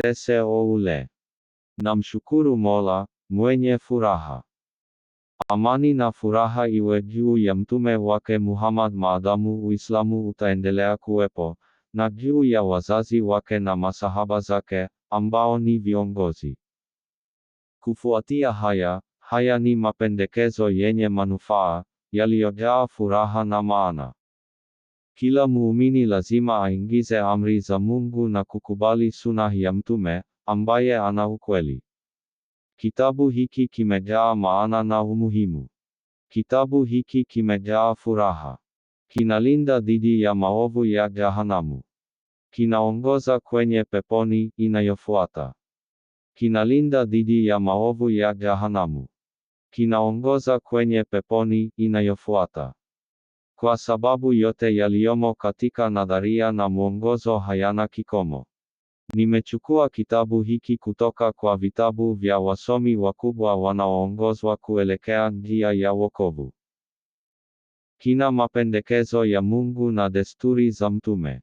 usese ule. Namshukuru Mola, mwenye furaha. Amani na furaha iwe juu ya mtume wake Muhammad maadamu Uislamu utaendelea kuwepo, na juu ya wazazi wake na masahaba zake, ambao ni viongozi. Kufuatia haya ni mapendekezo yenye manufaa, yaliyojaa furaha na maana. Kila muumini lazima aingize amri za Mungu na kukubali sunna ya mtume, ambaye ana ukweli. Kitabu hiki kimejaa maana na umuhimu. Kitabu hiki kimejaa furaha. Kinalinda dhidi ya maovu ya jahanamu. Kinaongoza kwenye peponi inayofuata. Kinalinda dhidi ya maovu ya jahanamu. Kinaongoza kwenye peponi inayofuata. Kwa sababu yote yaliyomo katika nadharia na mwongozo hayana kikomo. Nimechukua kitabu hiki kutoka kwa vitabu vya wasomi wakubwa wanaoongozwa kuelekea njia ya wokovu. Kina mapendekezo ya Mungu na desturi za mtume.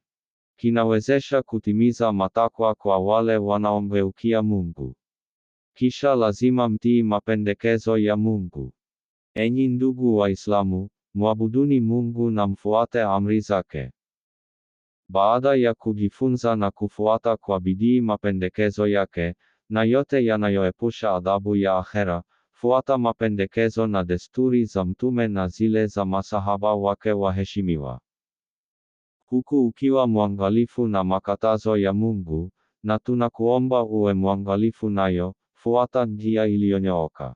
Kinawezesha kutimiza matakwa kwa wale wanaomgeukia Mungu. Kisha lazima mtii mapendekezo ya Mungu. Enyi ndugu Waislamu, mwabuduni Mungu na mfuate amri zake. Baada ya kujifunza na kufuata kwa bidii mapendekezo yake, na yote yanayoepusha adhabu ya akhera, fuata mapendekezo na desturi za mtume na zile za masahaba wake waheshimiwa. Huku ukiwa mwangalifu na makatazo ya Mungu, na tunakuomba uwe mwangalifu nayo, fuata njia iliyonyooka.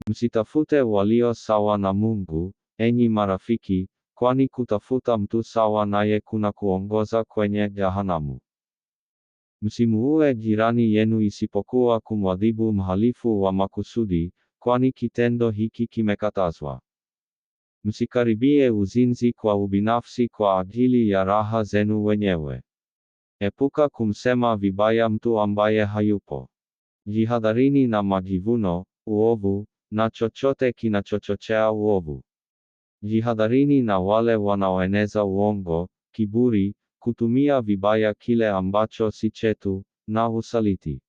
Msitafute walio sawa na Mungu, enyi marafiki, kwani kutafuta mtu sawa naye kuna kuongoza kwenye jahanamu. Msimuue jirani yenu isipokuwa kumwadhibu mhalifu wa makusudi, kwani kitendo hiki kimekatazwa. Msikaribie uzinzi kwa ubinafsi kwa ajili ya raha zenu wenyewe. Epuka kumsema vibaya mtu ambaye hayupo. Jihadharini na majivuno, uovu, na chochote kinachochochea uovu. Jihadharini na wale wanaoeneza uongo, kiburi, kutumia vibaya kile ambacho si chetu, na usaliti.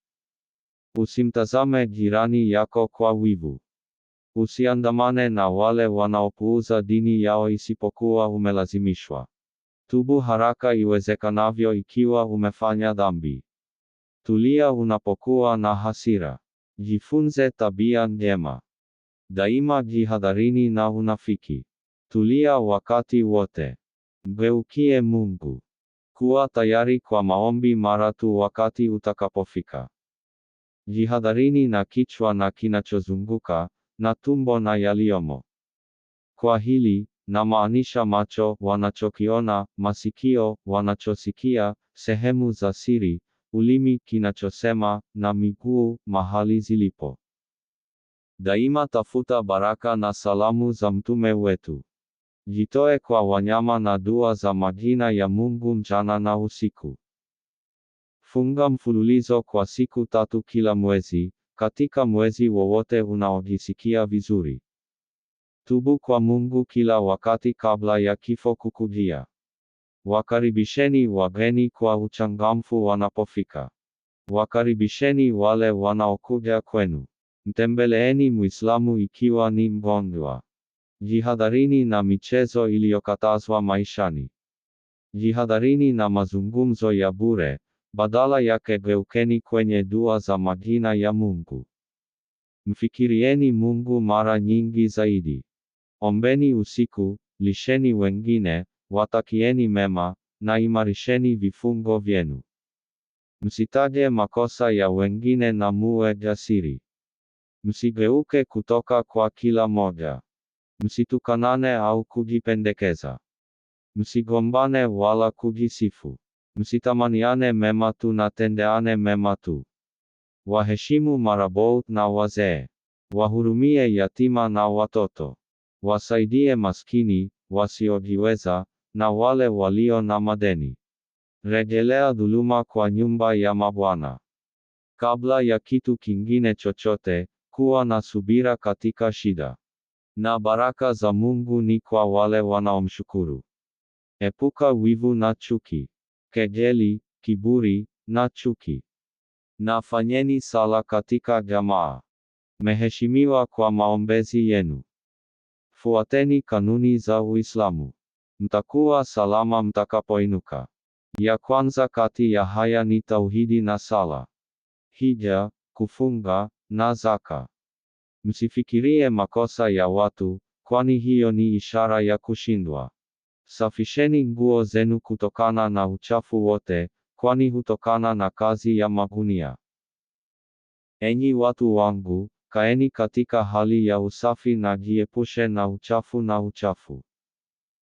Usimtazame jirani yako kwa wivu. Usiandamane na wale wanaopuuza dini yao isipokuwa umelazimishwa. Tubu haraka iwezekanavyo ikiwa umefanya dhambi. Tulia unapokuwa na hasira. Jifunze tabia njema. Daima jihadharini na unafiki. Tulia wakati wote. Mgeukie Mungu. Kuwa tayari kwa maombi mara tu wakati utakapofika. Jihadharini na kichwa na kinachozunguka, na tumbo na yaliyomo. Kwa hili, namaanisha macho, wanachokiona, masikio, wanachosikia, sehemu za siri, ulimi, kinachosema, na miguu, mahali zilipo. Daima tafuta baraka na salamu za mtume wetu. Jitoe kwa wanyama na dua za majina ya Mungu mchana na usiku. Funga mfululizo kwa siku 3 kila mwezi, katika mwezi wowote unaojisikia vizuri. Tubu kwa Mungu kila wakati kabla ya kifo kukujia. Wakaribisheni wageni kwa uchangamfu wanapofika. Wakaribisheni wale wanaokuja kwenu. Mtembeleeni Muislamu ikiwa ni mgonjwa. Jihadharini na michezo iliyokatazwa maishani. Jihadharini na mazungumzo ya bure, badala yake geukeni kwenye dua za majina ya Mungu. Mfikirieni Mungu mara nyingi zaidi. Ombeni usiku, lisheni wengine, watakieni mema, na imarisheni vifungo vyenu. Msitaje makosa ya wengine na muwe jasiri. Msigeuke kutoka kwa kila moja. Msitukanane au kujipendekeza. Msigombane wala kujisifu. Msitamaniane mema tu na tendeane mema tu. Waheshimu marabouti na wazee. Wahurumie yatima na watoto. Wasaidie maskini, wasiojiweza, na wale walio na madeni. Rejelea dhuluma kwa nyumba ya mabwana. Kabla ya kitu kingine chochote, kuwa na subira katika shida. Na baraka za Mungu ni kwa wale wanaomshukuru. Epuka wivu na chuki, kejeli, kiburi, na chuki. Na fanyeni sala katika jamaa. Meheshimiwa kwa maombezi yenu. Fuateni kanuni za Uislamu. Mtakuwa salama mtakapoinuka. Ya kwanza kati ya haya ni tauhidi na sala. Hija, kufunga, na zaka. Msifikirie makosa ya watu, kwani hiyo ni ishara ya kushindwa. Safisheni nguo zenu kutokana na uchafu wote, kwani hutokana na kazi ya magunia. Enyi watu wangu, kaeni katika hali ya usafi na jiepushe na uchafu.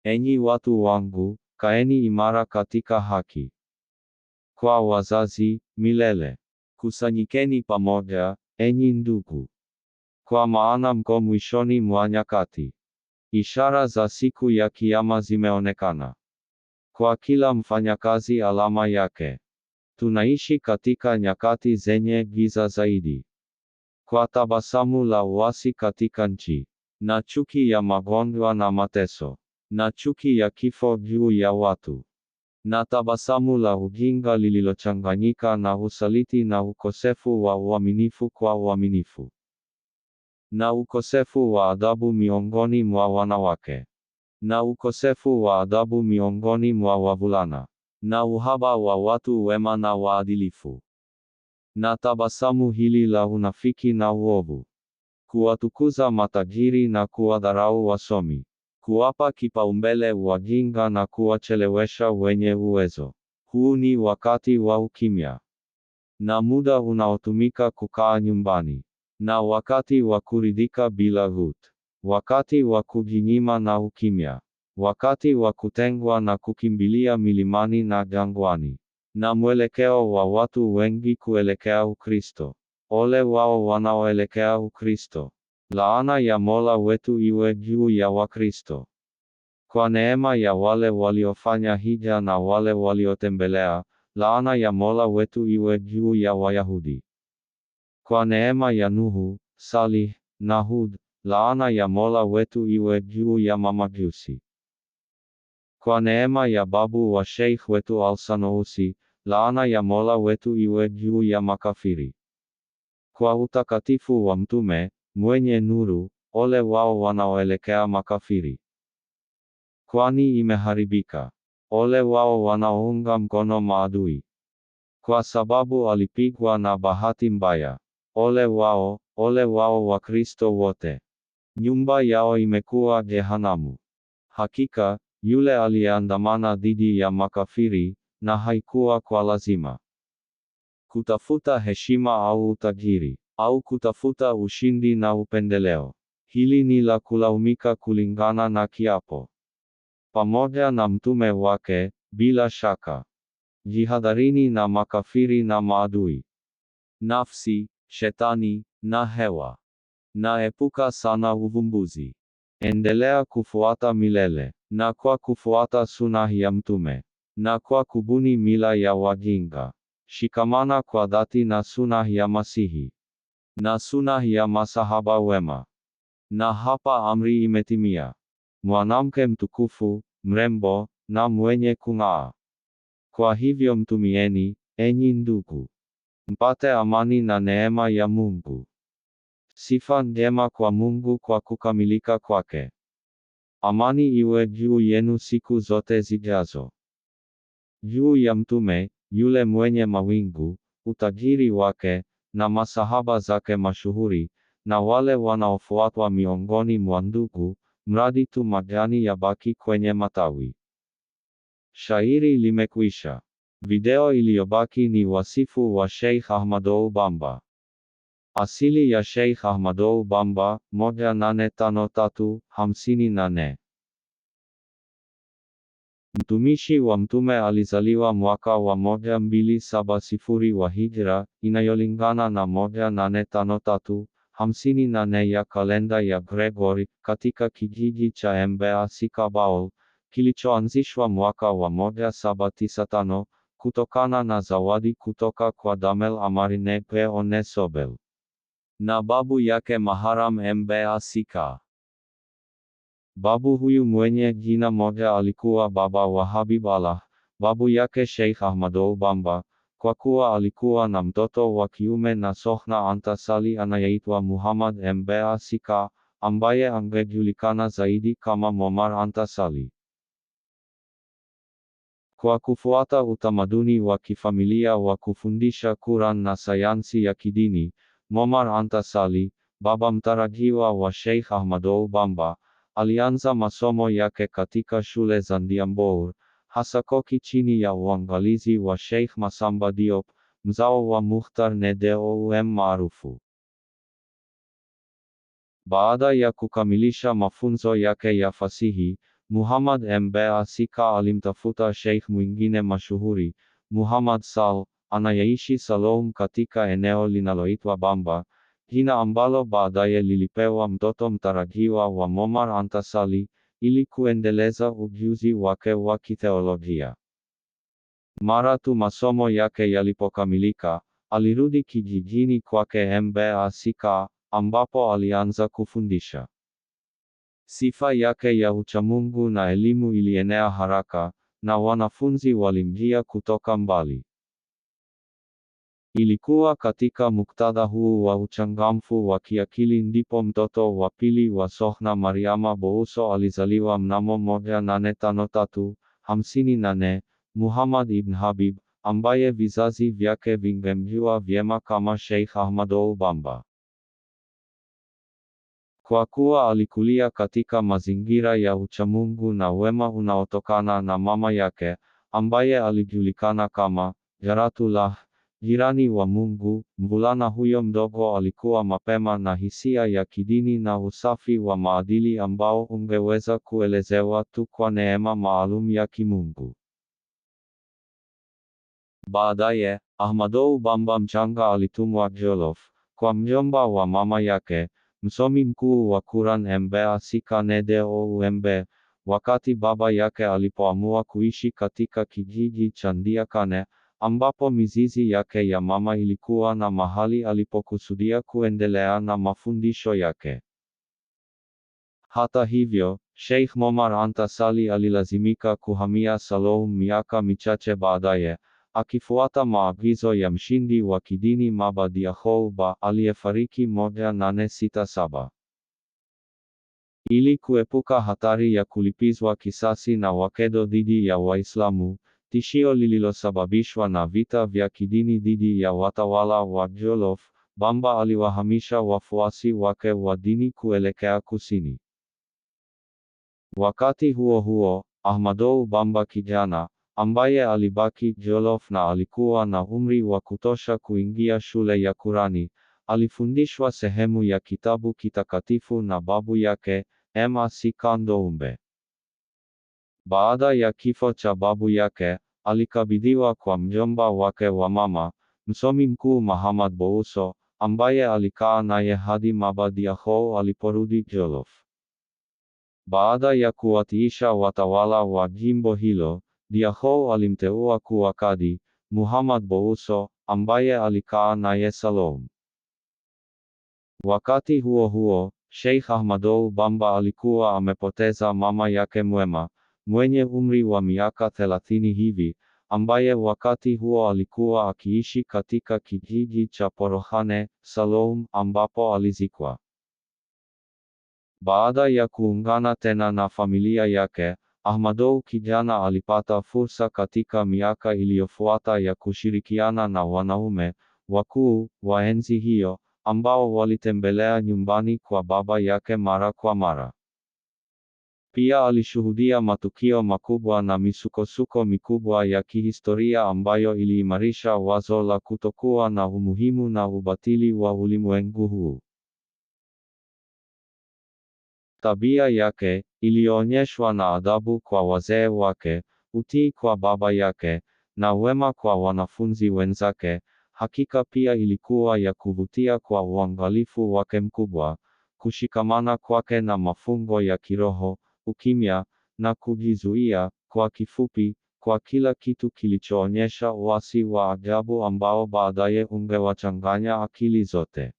Enyi watu wangu, kaeni imara katika haki. Kwa wazazi, milele. Kusanyikeni pamoja, enyi ndugu. Kwa maana mko mwishoni mwa nyakati. Ishara za siku ya kiyama zimeonekana. Kwa kila mfanyakazi alama yake. Tunaishi katika nyakati zenye giza zaidi. Kwa tabasamu la uasi katika nchi. Na chuki ya magonjwa na mateso. Na chuki ya kifo juu ya watu. Na tabasamu la ujinga lililochanganyika na usaliti na ukosefu wa uaminifu kwa uaminifu. Na ukosefu wa adabu miongoni mwa wanawake. Na ukosefu wa adabu miongoni mwa wavulana. Na uhaba wa watu wema na waadilifu. Na tabasamu hili la unafiki na uovu. Kuwatukuza matajiri na kuwadharau wasomi. Kuwapa kipaumbele wajinga na kuwachelewesha wenye uwezo. Huu ni wakati wa ukimya. Na muda unaotumika kukaa nyumbani. Na wakati wa kuridhika bila ghut. Wakati wa kujinyima na ukimya. Wakati wa kutengwa na kukimbilia milimani na jangwani. Na mwelekeo wa watu wengi kuelekea Ukristo. Ole wao wanaoelekea Ukristo. Laana ya Mola wetu iwe juu ya Wakristo. Kwa neema ya wale waliofanya hija na wale waliotembelea, laana ya Mola wetu iwe juu ya Wayahudi. Kwa neema ya Nuhu, Salih, na Hud, laana ya Mola wetu iwe juu ya mamajusi. Kwa neema ya babu wa Sheikh wetu Al-Sanusi, laana ya Mola wetu iwe juu ya makafiri. Kwa utakatifu wa mtume, mwenye nuru, ole wao wanaoelekea makafiri. Kwani imeharibika. Ole wao wanaounga mkono maadui. Kwa sababu alipigwa na bahati mbaya. Ole wao Wakristo wote. Nyumba yao imekuwa jehanamu. Hakika, yule aliyeandamana dhidi ya makafiri, na haikuwa kwa lazima. Kutafuta heshima au utajiri, au kutafuta ushindi na upendeleo. Hili ni la kulaumika kulingana na kiapo. Pamoja na mtume wake, bila shaka. Jihadharini na makafiri na maadui. Nafsi, shetani, na hewa. Na epuka sana uvumbuzi. Endelea kufuata milele. Na kwa kufuata sunah ya mtume. Na kwa kubuni mila ya wajinga. Shikamana kwa dhati na sunah ya Masihi. Na sunah ya masahaba wema. Na hapa amri imetimia. Mwanamke mtukufu, mrembo, na mwenye kung'aa. Kwa hivyo mtumieni, enyi ndugu. Mpate amani na neema ya Mungu. Sifa njema kwa Mungu kwa kukamilika kwake. Amani iwe juu yenu siku zote zijazo. Juu ya mtume, yule mwenye mawingu, utajiri wake, na masahaba zake mashuhuri, na wale wanaofuatwa miongoni mwa ndugu, mradi tu majani yabaki kwenye matawi. Shairi limekwisha. Video iliyobaki ni wasifu wa Sheikh Ahmadou Bamba. Asili ya Sheikh Ahmadou Bamba, 1853-54. Mtumishi wa mtume alizaliwa mwaka wa 1270 wa Hijra, inayolingana na 1853-54 ya kalenda ya Gregori, katika kijiji cha Mbea Sikabaol, kilichoanzishwa mwaka wa 1795, kutokana na zawadi kutoka kwa Damel Amarine Peone Sobel. Na babu yake Maharam Mbea Sika. Babu huyu mwenye jina moja alikuwa baba wa Habib Allah, babu yake Sheikh Ahmadou Bamba, kwa kuwa alikuwa na mtoto wa kiume na Sokhna Antasali anayeitwa Muhammad Mbasika, ambaye angejulikana zaidi kama Momar Antasali. Kwa kufuata utamaduni wa kifamilia wa kufundisha Quran na sayansi ya kidini, Momar Antasali, baba mtarajiwa wa Sheikh Ahmadou Bamba, alianza masomo yake katika shule za Ndiambour, hasa Koki chini ya uangalizi wa Sheikh Massamba Diop, mzao wa Mukhtar Nedoum maarufu. Baada ya kukamilisha mafunzo yake ya fasihi, Muhammad Mbasika alimtafuta sheikh mwingine mashuhuri, Muhammad Sal, anayeishi Salom katika eneo linaloitwa Bamba, jina ambalo baadaye lilipewa mtoto mtarajiwa wa Momar Antasali, ili kuendeleza ujuzi wake wa kitheolojia. Mara tu masomo yake yalipokamilika, alirudi kijijini kwake Mbasika, ambapo alianza kufundisha. Sifa yake ya uchamungu na elimu ilienea haraka, na wanafunzi walimjia kutoka mbali. Ilikuwa katika muktadha huu wa uchangamfu wa kiakili ndipo mtoto wa pili wa Sokhna Mariama Bousso alizaliwa mnamo 1853, Muhammad ibn Habib, ambaye vizazi vyake vingemjua vyema kama Sheikh Ahmadou Bamba. Kwa kuwa alikulia katika mazingira ya uchamungu na wema unaotokana na mama yake, ambaye alijulikana kama Jaratullah, jirani wa Mungu, mvulana huyo mdogo alikuwa mapema na hisia ya kidini na usafi wa maadili ambao ungeweza kuelezewa tu kwa neema maalum ya kimungu. Baadaye, Ahmadou Bamba mchanga alitumwa Jolof, kwa mjomba wa mama yake, msomi mkuu wa Quran Mbasika Nedoum, wakati baba yake alipoamua kuishi katika kijiji cha Ndiakane, ambapo mizizi yake ya mama ilikuwa na mahali alipokusudia kuendelea na mafundisho yake. Hata hivyo, Sheikh Momar Antasali alilazimika kuhamia Salom miaka michache baadaye, akifuata maagizo ya mshindi wa kidini Maba Diakhou Ba aliyefariki 1867. Ili kuepuka hatari ya kulipizwa kisasi na Wakedo dhidi ya Waislamu, tishio lililosababishwa na vita vya kidini dhidi ya watawala wa Jolof, Bamba aliwahamisha wafuasi wake wa dini kuelekea kusini. Wakati huo huo, Ahmadou Bamba kijana, ambaye alibaki Jolof na alikuwa na umri wa kutosha kuingia shule ya Kurani, alifundishwa sehemu ya kitabu kitakatifu na babu yake, Masika Ndoumbe. Baada ya kifo cha babu yake, alikabidhiwa kwa mjomba wake wa mama, msomi mkuu Muhammad Bousso, ambaye alikaa naye hadi Maba Diakhou aliporudi Jolof. Baada ya kuwatiisha watawala wa jimbo hilo, Diakhou alimteua kuwa kadi, Muhammad Bousso, ambaye alikaa naye Salom. Wakati huo huo, Sheikh Ahmadou Bamba alikuwa amepoteza mama yake mwema, mwenye umri wa miaka 30 hivi, ambaye wakati huo alikuwa akiishi katika kijiji cha Porokhane, Salom, ambapo alizikwa. Baada ya kuungana tena na familia yake, Ahmadou kijana alipata fursa katika miaka iliyofuata ya kushirikiana na wanaume wakuu wa enzi hiyo, ambao walitembelea nyumbani kwa baba yake mara kwa mara. Pia alishuhudia matukio makubwa na misukosuko mikubwa ya kihistoria ambayo iliimarisha wazo la kutokuwa na umuhimu na ubatili wa ulimwengu huu. Tabia yake, iliyoonyeshwa na adabu kwa wazee wake, utii kwa baba yake, na wema kwa wanafunzi wenzake, hakika pia ilikuwa ya kuvutia kwa uangalifu wake mkubwa, kushikamana kwake na mafungo ya kiroho, ukimya, na kujizuia, kwa kifupi, kwa kila kitu kilichoonyesha uasi wa ajabu ambao baadaye ungewachanganya akili zote.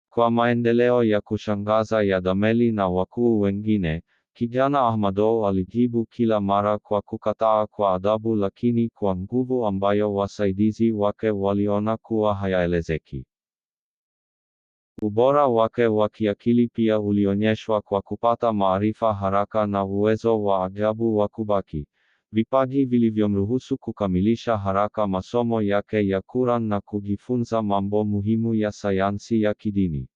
Kwa maendeleo ya kushangaza ya Dhameli na wakuu wengine, Kijana Ahmado alijibu kila mara kwa kukataa kwa adabu, lakini kwa nguvu ambayo wasaidizi wake waliona kuwa hayaelezeki. Ubora wake wa kiakili pia ulionyeshwa kwa kupata maarifa haraka na uwezo wa ajabu wa kubaki, vipaji vilivyomruhusu kukamilisha haraka masomo yake ya Quran na kujifunza mambo muhimu ya sayansi ya kidini.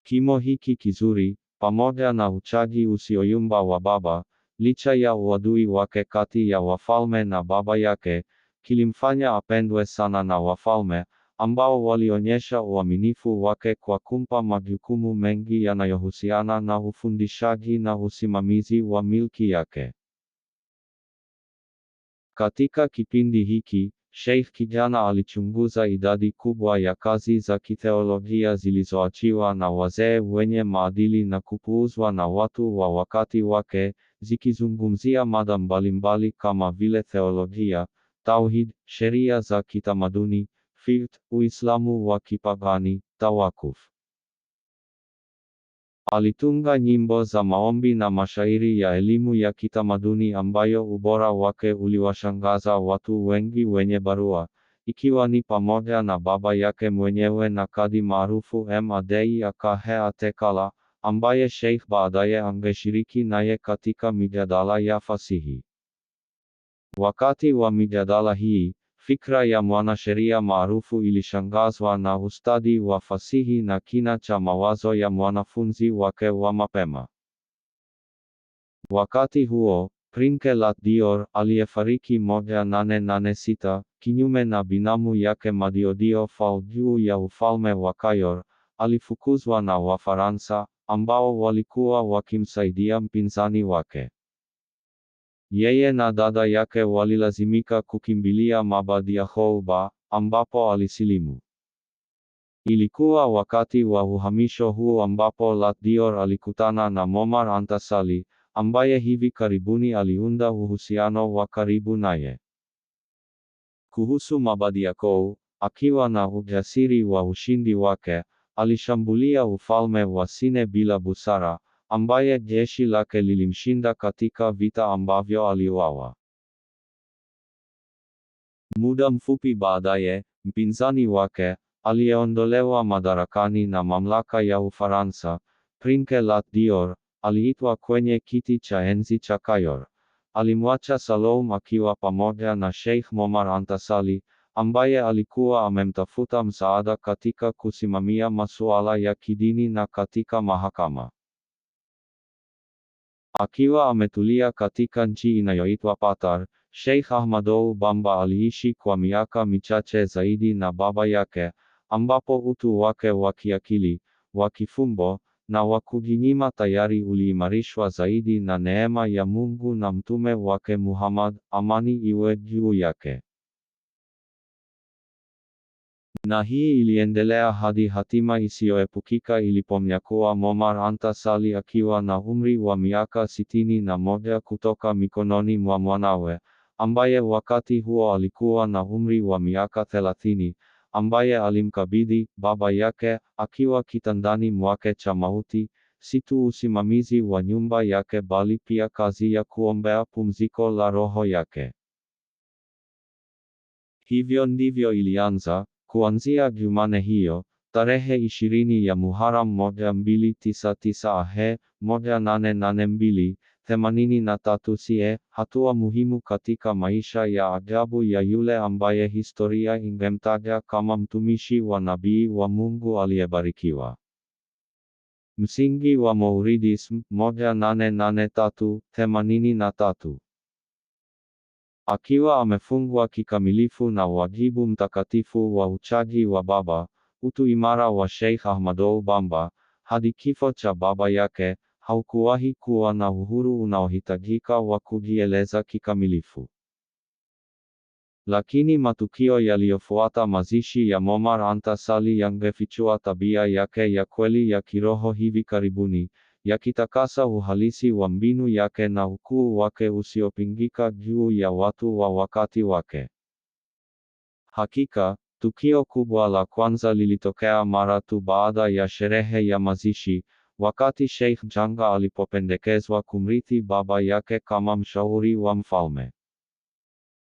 Kimo hiki kizuri, pamoja na uchaji usioyumba wa baba, licha ya uadui wake kati ya wafalme na baba yake, kilimfanya apendwe sana na wafalme, ambao walionyesha uaminifu wake kwa kumpa majukumu mengi yanayohusiana na ufundishaji na usimamizi wa milki yake. Katika kipindi hiki, Sheikh kijana alichunguza idadi kubwa ya kazi za kitheolojia zilizoachiwa na wazee wenye maadili na kupuuzwa na watu wa wakati wake, zikizungumzia mada mbalimbali kama vile theolojia, tauhid, sheria za kitamaduni, fiqh, Uislamu wa kipagani, tawakuf. Alitunga nyimbo za maombi na mashairi ya elimu ya kitamaduni ambayo ubora wake uliwashangaza watu wengi wenye barua, ikiwa ni pamoja na baba yake mwenyewe na kadi maarufu Madai Akahe Atekala, ambaye Sheikh baadaye angeshiriki naye katika mijadala ya fasihi. Wakati wa mijadala hii, fikra ya mwanasheria maarufu ilishangazwa na ustadi wa fasihi na kina cha mawazo ya mwanafunzi wake wa mapema. Wakati huo, Prince Lat Dior, aliyefariki 1886, kinyume na binamu yake Madiodio Fall juu ya ufalme wa Cayor, alifukuzwa na Wafaransa, ambao walikuwa wakimsaidia mpinzani wake. Yeye na dada yake walilazimika kukimbilia mabadi ya Houba, ambapo alisilimu. Ilikuwa wakati wa uhamisho huu ambapo Lat Dior alikutana na Momar Antasali, ambaye hivi karibuni aliunda uhusiano wa karibu naye. Kuhusu mabadi ya Kou, akiwa na ujasiri wa ushindi wake, alishambulia ufalme wa Sine bila busara, ambaye jeshi lake lilimshinda katika vita ambavyo aliuawa. Muda mfupi baadaye, mpinzani wake, aliyeondolewa madarakani na mamlaka ya Ufaransa, Prince Lat Dior, aliitwa kwenye kiti cha enzi cha Cayor. Alimwacha Saloum akiwa pamoja na Sheikh Momar Antasali, ambaye alikuwa amemtafuta msaada katika kusimamia masuala ya kidini na katika mahakama. Akiwa ametulia katika nchi inayoitwa Patar, Sheikh Ahmado Bamba aliishi kwa miaka michache zaidi na baba yake, ambapo utu wake wa kiakili, wa kifumbo, na wa kujinyima tayari uliimarishwa zaidi na neema ya Mungu na mtume wake Muhammad, amani iwe juu yake. Na hii iliendelea hadi hatima isiyoepukika ilipomnyakua Momar Antasali akiwa na umri wa miaka 61 kutoka mikononi mwa mwanawe, ambaye wakati huo alikuwa na umri wa miaka 30, ambaye alimkabidhi baba yake, akiwa kitandani mwake cha mauti, si tu usimamizi wa nyumba yake bali pia kazi ya kuombea pumziko la roho yake. Hivyo ndivyo ilianza. Kuanzia Jumane hiyo, tarehe 20 ya Muharram 1299 AH 1882, 83 CE, hatua muhimu katika maisha ya ajabu ya yule ambaye historia ingemtaja kama mtumishi wa nabii wa Mungu aliyebarikiwa. Msingi wa Mouridism 1883-83. Akiwa amefungwa kikamilifu na wajibu mtakatifu wa uchaji wa baba, utu imara wa Sheikh Ahmado Bamba, hadi kifo cha baba yake, haukuwahi kuwa na uhuru unaohitajika wa kujieleza kikamilifu. Lakini matukio yaliyofuata mazishi ya Momar Antasali yangefichua tabia yake ya kweli ya kiroho hivi karibuni, yakitakasa uhalisi wa mbinu yake na ukuu wake usiopingika juu ya watu wa wakati wake. Hakika, tukio kubwa la kwanza lilitokea mara tu baada ya sherehe ya mazishi, wakati Sheikh Janga alipopendekezwa kumrithi baba yake kama mshauri wa mfalme.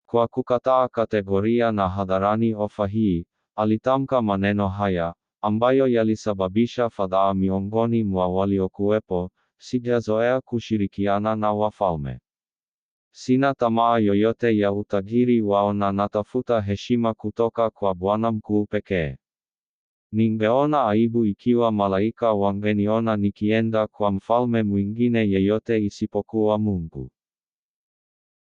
Kwa kukataa kategoria na hadharani ofa hii, alitamka maneno haya, ambayo yalisababisha fadhaa miongoni mwa waliokuwepo: sijazoea kushirikiana na wafalme. Sina tamaa yoyote ya utajiri wao na natafuta heshima kutoka kwa Bwana mkuu pekee. Ningeona aibu ikiwa malaika wangeniona nikienda kwa mfalme mwingine yeyote isipokuwa Mungu.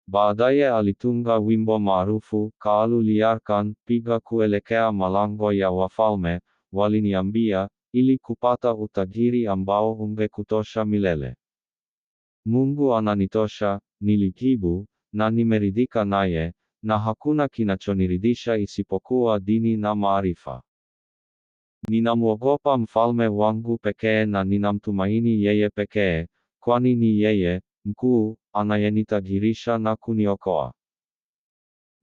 Baadaye alitunga wimbo maarufu, Kaalu Liarkan, piga kuelekea malango ya wafalme, waliniambia, ili kupata utajiri ambao ungekutosha milele. Mungu ananitosha, nilijibu, na nimeridhika naye, na hakuna kinachoniridhisha isipokuwa dini na maarifa. Ninamwogopa mfalme wangu pekee na ninamtumaini yeye pekee, kwani ni yeye, mkuu, anayenitajirisha na kuniokoa.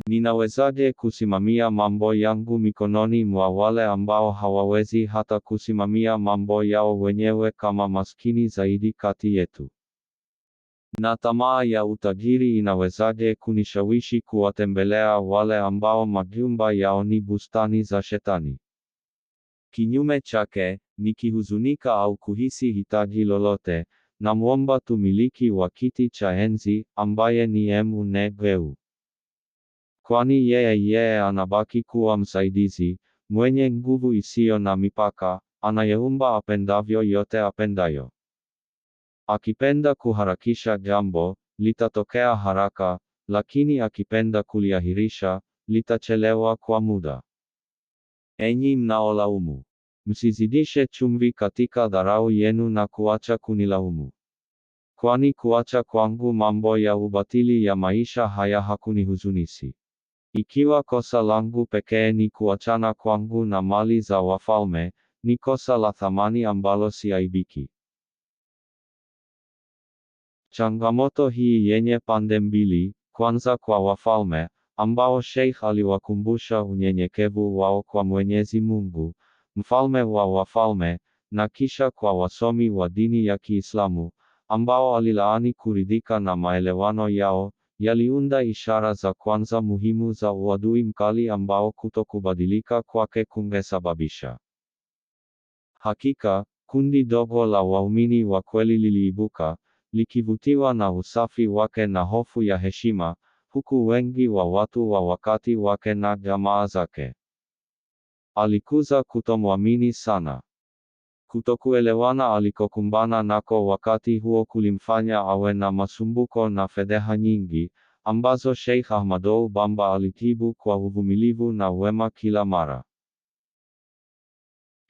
Ninawezaje kusimamia mambo yangu mikononi mwa wale ambao hawawezi hata kusimamia mambo yao wenyewe kama maskini zaidi kati yetu? Na tamaa ya utajiri inawezaje kunishawishi kuwatembelea wale ambao majumba yao ni bustani za Shetani? Kinyume chake, nikihuzunika au kuhisi hitaji lolote, namwomba tu mmiliki wa kiti cha enzi, ambaye ni Mungu. Kwani yeye anabaki kuwa msaidizi, mwenye nguvu isiyo na mipaka, anayeumba apendavyo yote apendayo. Akipenda kuharakisha jambo, litatokea haraka, lakini akipenda kuliahirisha, litachelewa kwa muda. Enyi mnaolaumu, msizidishe chumvi katika dharau yenu na kuacha kunilaumu. Kwani kuacha kwangu mambo ya ubatili ya maisha haya hakunihuzunisi. Ikiwa kosa langu pekee ni kuachana kwangu na mali za wafalme, ni kosa la thamani ambalo siaibiki. Changamoto hii yenye pande mbili, kwanza kwa wafalme, ambao Sheikh aliwakumbusha unyenyekevu wao kwa Mwenyezi Mungu, mfalme wa wafalme, na kisha kwa wasomi wa dini ya Kiislamu, ambao alilaani kuridhika na maelewano yao, yaliunda ishara za kwanza muhimu za uadui mkali ambao kutokubadilika kwake kungesababisha. Hakika, kundi dogo la waumini wa kweli liliibuka, likivutiwa na usafi wake na hofu ya heshima, huku wengi wa watu wa wakati wake na jamaa zake alikuza kutomwamini sana. Kutokuelewana alikokumbana nako wakati huo kulimfanya awe na masumbuko na fedheha nyingi, ambazo Sheikh Ahmadou Bamba alitibu kwa uvumilivu na wema kila mara.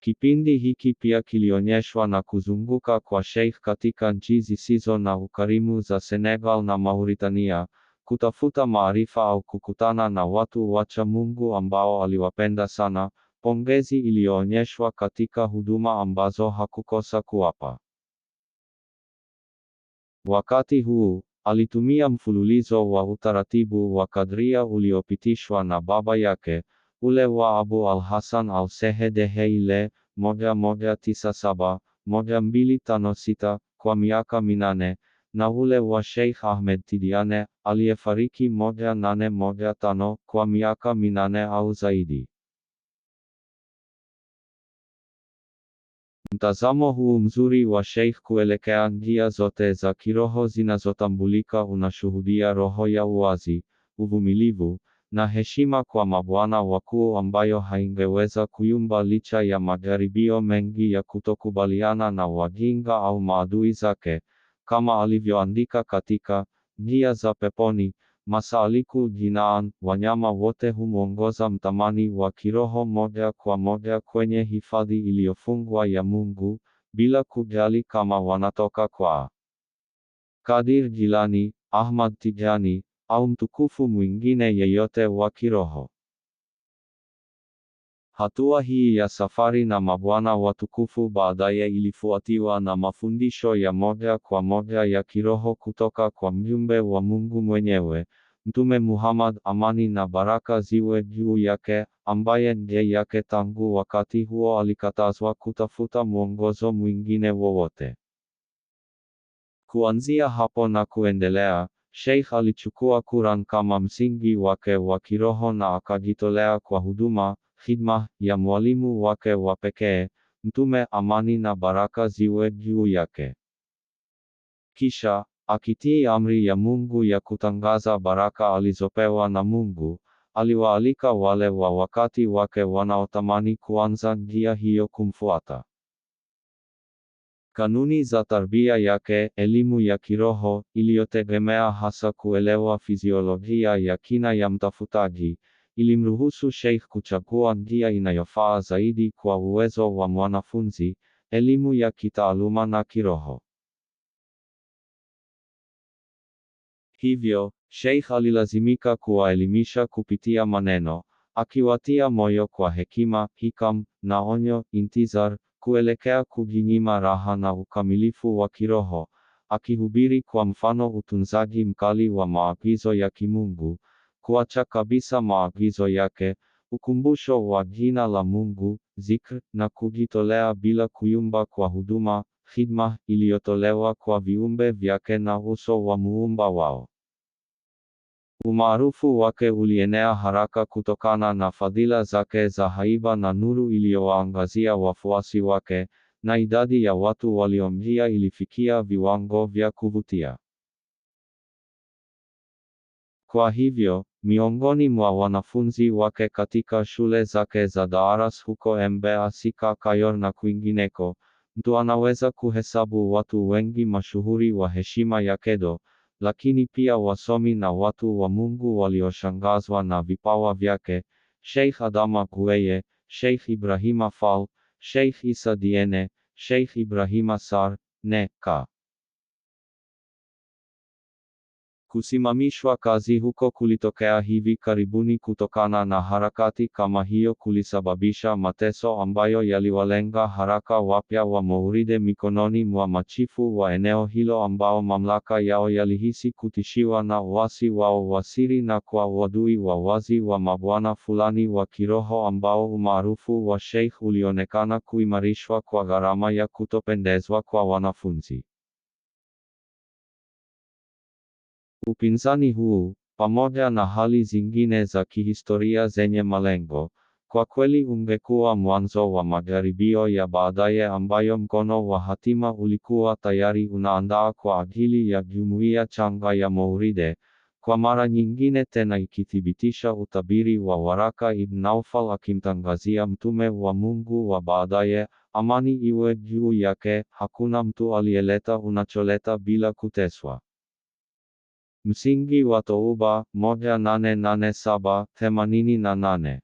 Kipindi hiki pia kilionyeshwa na kuzunguka kwa Sheikh katika nchi zisizo na ukarimu za Senegal na Mauritania, kutafuta maarifa au kukutana na watu wacha Mungu ambao aliwapenda sana, pongezi iliyoonyeshwa katika huduma ambazo hakukosa kuwapa. Wakati huu, alitumia mfululizo wa utaratibu wa kadria uliopitishwa na baba yake, ule wa Abu al-Hasan al-Sehedeheile, 1197-1256, kwa miaka 8, na ule wa Sheikh Ahmed Tidiane, aliyefariki 1815, kwa miaka 8 au zaidi. Mtazamo huu mzuri wa Sheikh kuelekea njia zote za kiroho zinazotambulika unashuhudia roho ya uwazi, uvumilivu, na heshima kwa mabwana wakuu ambayo haingeweza kuyumba licha ya majaribio mengi ya kutokubaliana na wajinga au maadui zake, kama alivyoandika katika Njia za Peponi, Masaliku Jinaan, wanyama wote humwongoza mtamani wa kiroho moja kwa moja kwenye hifadhi iliyofungwa ya Mungu, bila kujali kama wanatoka kwa Kadir Jilani, Ahmad Tijani, au mtukufu mwingine yeyote wa kiroho. Hatua hii ya safari na mabwana watukufu baadaye ilifuatiwa na mafundisho ya moja kwa moja ya kiroho kutoka kwa mjumbe wa Mungu mwenyewe, Mtume Muhammad, amani na baraka ziwe juu yake, ambaye ndiye yake tangu wakati huo alikatazwa kutafuta mwongozo mwingine wowote. Kuanzia hapo na kuendelea, Sheikh alichukua Quran kama msingi wake wa kiroho na akajitolea kwa huduma, khidma, ya mwalimu wake wa pekee, Mtume amani na baraka ziwe juu yake. Kisha, akitii amri ya Mungu ya kutangaza baraka alizopewa na Mungu, aliwaalika wale wa wakati wake wanaotamani kuanza njia hiyo kumfuata. Kanuni za tarbia yake, elimu ya kiroho, iliyotegemea hasa kuelewa fiziolojia ya kina ya mtafutaji, ilimruhusu Sheikh kuchagua njia inayofaa zaidi kwa uwezo wa mwanafunzi, elimu ya kitaaluma na kiroho. Hivyo, Sheikh alilazimika kuwaelimisha kupitia maneno, akiwatia moyo kwa hekima, hikam, na onyo, intizar, kuelekea kujinyima raha na ukamilifu wa kiroho, akihubiri kwa mfano utunzaji mkali wa maagizo ya kimungu, kuacha kabisa maagizo yake, ukumbusho wa jina la Mungu, zikr, na kujitolea bila kuyumba kwa huduma, khidma, iliyotolewa kwa viumbe vyake na uso wa muumba wao. Umaarufu wake ulienea haraka kutokana na fadhila zake za haiba na nuru iliyowaangazia wafuasi wake, na idadi ya watu waliomjia ilifikia viwango vya kuvutia. Kwa hivyo, miongoni mwa wanafunzi wake katika shule zake za Daaras huko Mbeya, Sika, Kayor na kwingineko, mtu anaweza kuhesabu watu wengi mashuhuri wa heshima ya Kedo, lakini pia wasomi na watu wa Mungu walioshangazwa na vipawa vyake: Sheikh Adama Gueye, Sheikh Ibrahima Fall, Sheikh Isa Diene, Sheikh Ibrahima Sar, N.K. Kusimamishwa kazi huko kulitokea hivi karibuni kutokana na harakati kama hiyo kulisababisha mateso ambayo yaliwalenga haraka wapya wa Mauride mikononi mwa machifu wa eneo hilo ambao mamlaka yao yalihisi kutishiwa na uasi wao wa siri na kwa uadui wa wazi wa mabwana fulani wa kiroho ambao umaarufu wa Sheikh ulionekana kuimarishwa kwa gharama ya kutopendezwa kwa wanafunzi. Upinzani huu, pamoja na hali zingine za kihistoria zenye malengo, kwa kweli ungekuwa mwanzo wa majaribio ya baadaye ambayo mkono wa hatima ulikuwa tayari unaandaa kwa ajili ya jumuiya changa ya Mauride, kwa mara nyingine tena ikithibitisha utabiri wa waraka Ibn Naufal akimtangazia mtume wa Mungu wa baadaye, amani iwe juu yake, hakuna mtu aliyeleta unacholeta bila kuteswa. Msingi wa Touba, 1887-88.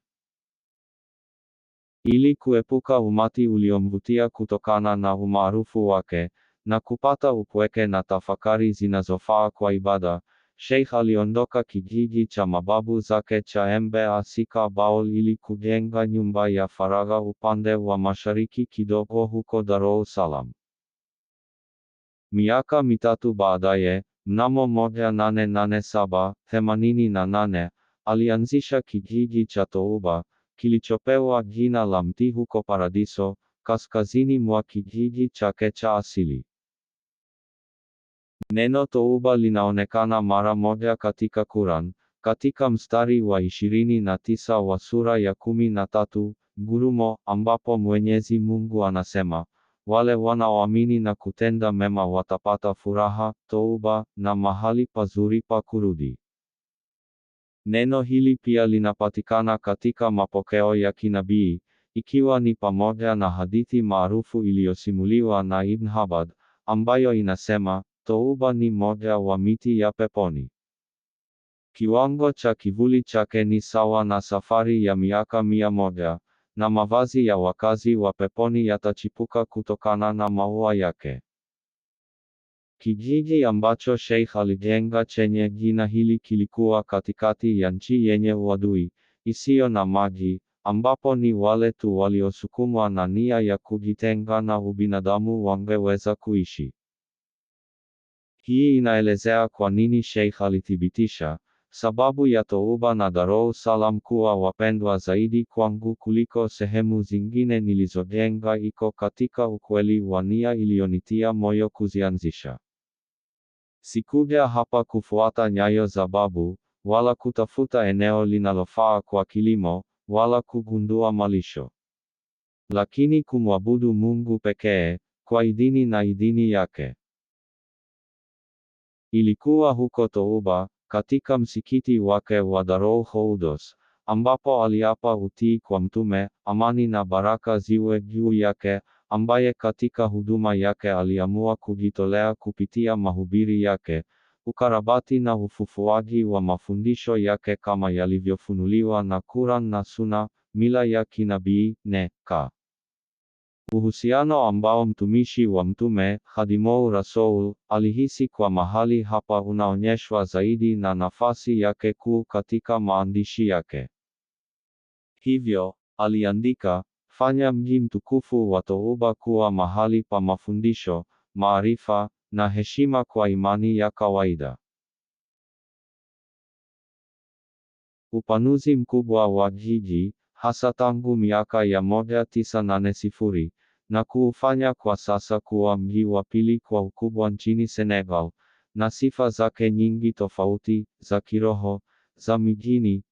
Ili kuepuka umati uliomvutia kutokana na umaarufu wake, na kupata upweke na tafakari zinazofaa kwa ibada, Sheikh aliondoka kijiji cha mababu zake cha Mbeya, Sika, Baol ili kujenga nyumba ya faragha upande wa mashariki kidogo huko Dar es Salaam. Miaka mitatu baadaye, mnamo 1887-88, alianzisha kijiji cha Touba, kilichopewa jina la mti huko Paradiso, kaskazini mwa kijiji chake cha asili. Neno Touba linaonekana mara moja katika Quran, katika mstari wa 29 wa sura ya 13, Ngurumo, ambapo Mwenyezi Mungu anasema, wale wanaoamini na kutenda mema watapata furaha, Touba, na mahali pazuri pa kurudi. Neno hili pia linapatikana katika mapokeo ya kinabii, ikiwa ni pamoja na hadithi maarufu iliyosimuliwa na Ibn Habad, ambayo inasema, Touba ni moja wa miti ya peponi. Kiwango cha kivuli chake ni sawa na safari ya miaka 100, na mavazi ya wakazi wa peponi yatachipuka kutokana na maua yake. Kijiji ambacho Sheikh alijenga chenye jina hili kilikuwa katikati ya nchi yenye uadui, isiyo na maji, ambapo ni wale tu waliosukumwa na nia ya kujitenga na ubinadamu wangeweza kuishi. Hii inaelezea kwa nini Sheikh alithibitisha, sababu ya Touba na Darul Salam kuwa wapendwa zaidi kwangu kuliko sehemu zingine nilizojenga iko katika ukweli wa nia iliyonitia moyo kuzianzisha. Sikuja hapa kufuata nyayo za babu, wala kutafuta eneo linalofaa kwa kilimo, wala kugundua malisho. Lakini kumwabudu Mungu pekee, kwa idhini na idhini yake. Ilikuwa huko Touba, katika msikiti wake wa Darul Khoudoss, ambapo aliapa utii kwa Mtume, amani na baraka ziwe juu yake, ambaye katika huduma yake aliamua kujitolea kupitia mahubiri yake, ukarabati na ufufuaji wa mafundisho yake kama yalivyofunuliwa na Quran na Sunna, mila ya kinabii, uhusiano ambao mtumishi wa Mtume, Khadimul Rasul, alihisi kwa mahali hapa unaonyeshwa zaidi na nafasi yake kuu katika maandishi yake. Hivyo, aliandika, fanya mji mtukufu wa Touba kuwa mahali pa mafundisho, maarifa, na heshima kwa imani ya kawaida. Upanuzi mkubwa wa jiji, hasa tangu miaka ya 1980, na kuufanya kwa sasa kuwa mji wa pili kwa ukubwa nchini Senegal, na sifa zake nyingi tofauti, za kiroho, za mijini,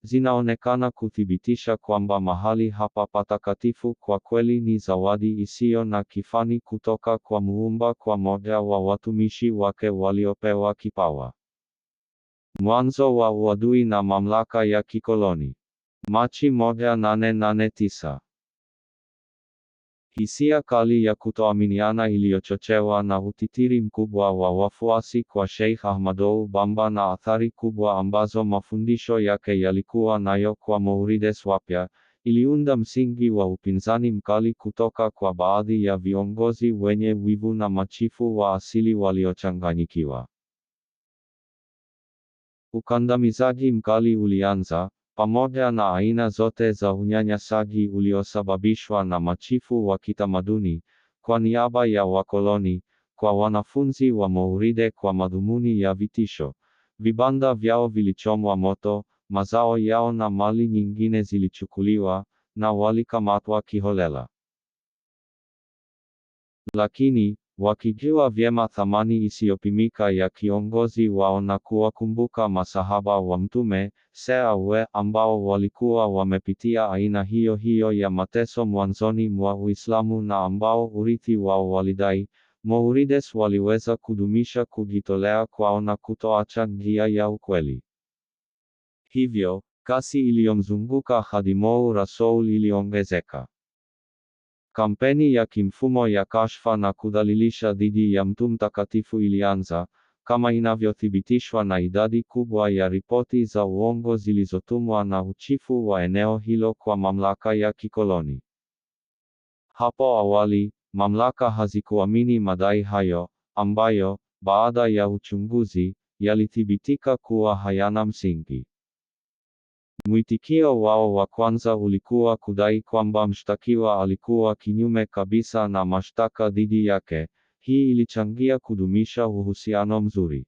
zinaonekana kuthibitisha kwamba mahali hapa patakatifu kwa kweli ni zawadi isiyo na kifani kutoka kwa Muumba kwa moja wa watumishi wake waliopewa kipawa. Mwanzo wa uadui na mamlaka ya kikoloni. Machi 1889. Hisia kali ya kutoaminiana iliyochochewa na utitiri mkubwa wa wafuasi kwa Sheikh Ahmadou Bamba na athari kubwa ambazo mafundisho yake yalikuwa nayo kwa Maurides wapya, iliunda msingi wa upinzani mkali kutoka kwa baadhi ya viongozi wenye wivu na machifu wa asili waliochanganyikiwa. Ukandamizaji mkali ulianza, pamoja na aina zote za unyanyasaji uliosababishwa na machifu wa kitamaduni, kwa niaba ya wakoloni, kwa wanafunzi wa Mauride kwa madhumuni ya vitisho. Vibanda vyao vilichomwa moto, mazao yao na mali nyingine zilichukuliwa, na walikamatwa kiholela. Lakini, wakijua vyema thamani isiyopimika ya kiongozi wao na kuwakumbuka masahaba wa Mtume, ambao walikuwa wamepitia aina hiyo hiyo ya mateso mwanzoni mwa Uislamu na ambao urithi wao walidai, Maurides waliweza kudumisha kujitolea kwao na kutoacha njia ya ukweli. Hivyo, kasi iliyomzunguka Khadimul Rasul iliongezeka. Kampeni ya kimfumo ya kashfa na kudhalilisha dhidi ya mtu mtakatifu ilianza, kama inavyothibitishwa na idadi kubwa ya ripoti za uongo zilizotumwa na uchifu wa eneo hilo kwa mamlaka ya kikoloni. Hapo awali, mamlaka hazikuamini madai hayo, ambayo, baada ya uchunguzi, yalithibitika kuwa hayana msingi. Mwitikio wao wa kwanza ulikuwa kudai kwamba mshtakiwa alikuwa kinyume kabisa na mashtaka dhidi yake. Hii ilichangia kudumisha uhusiano mzuri.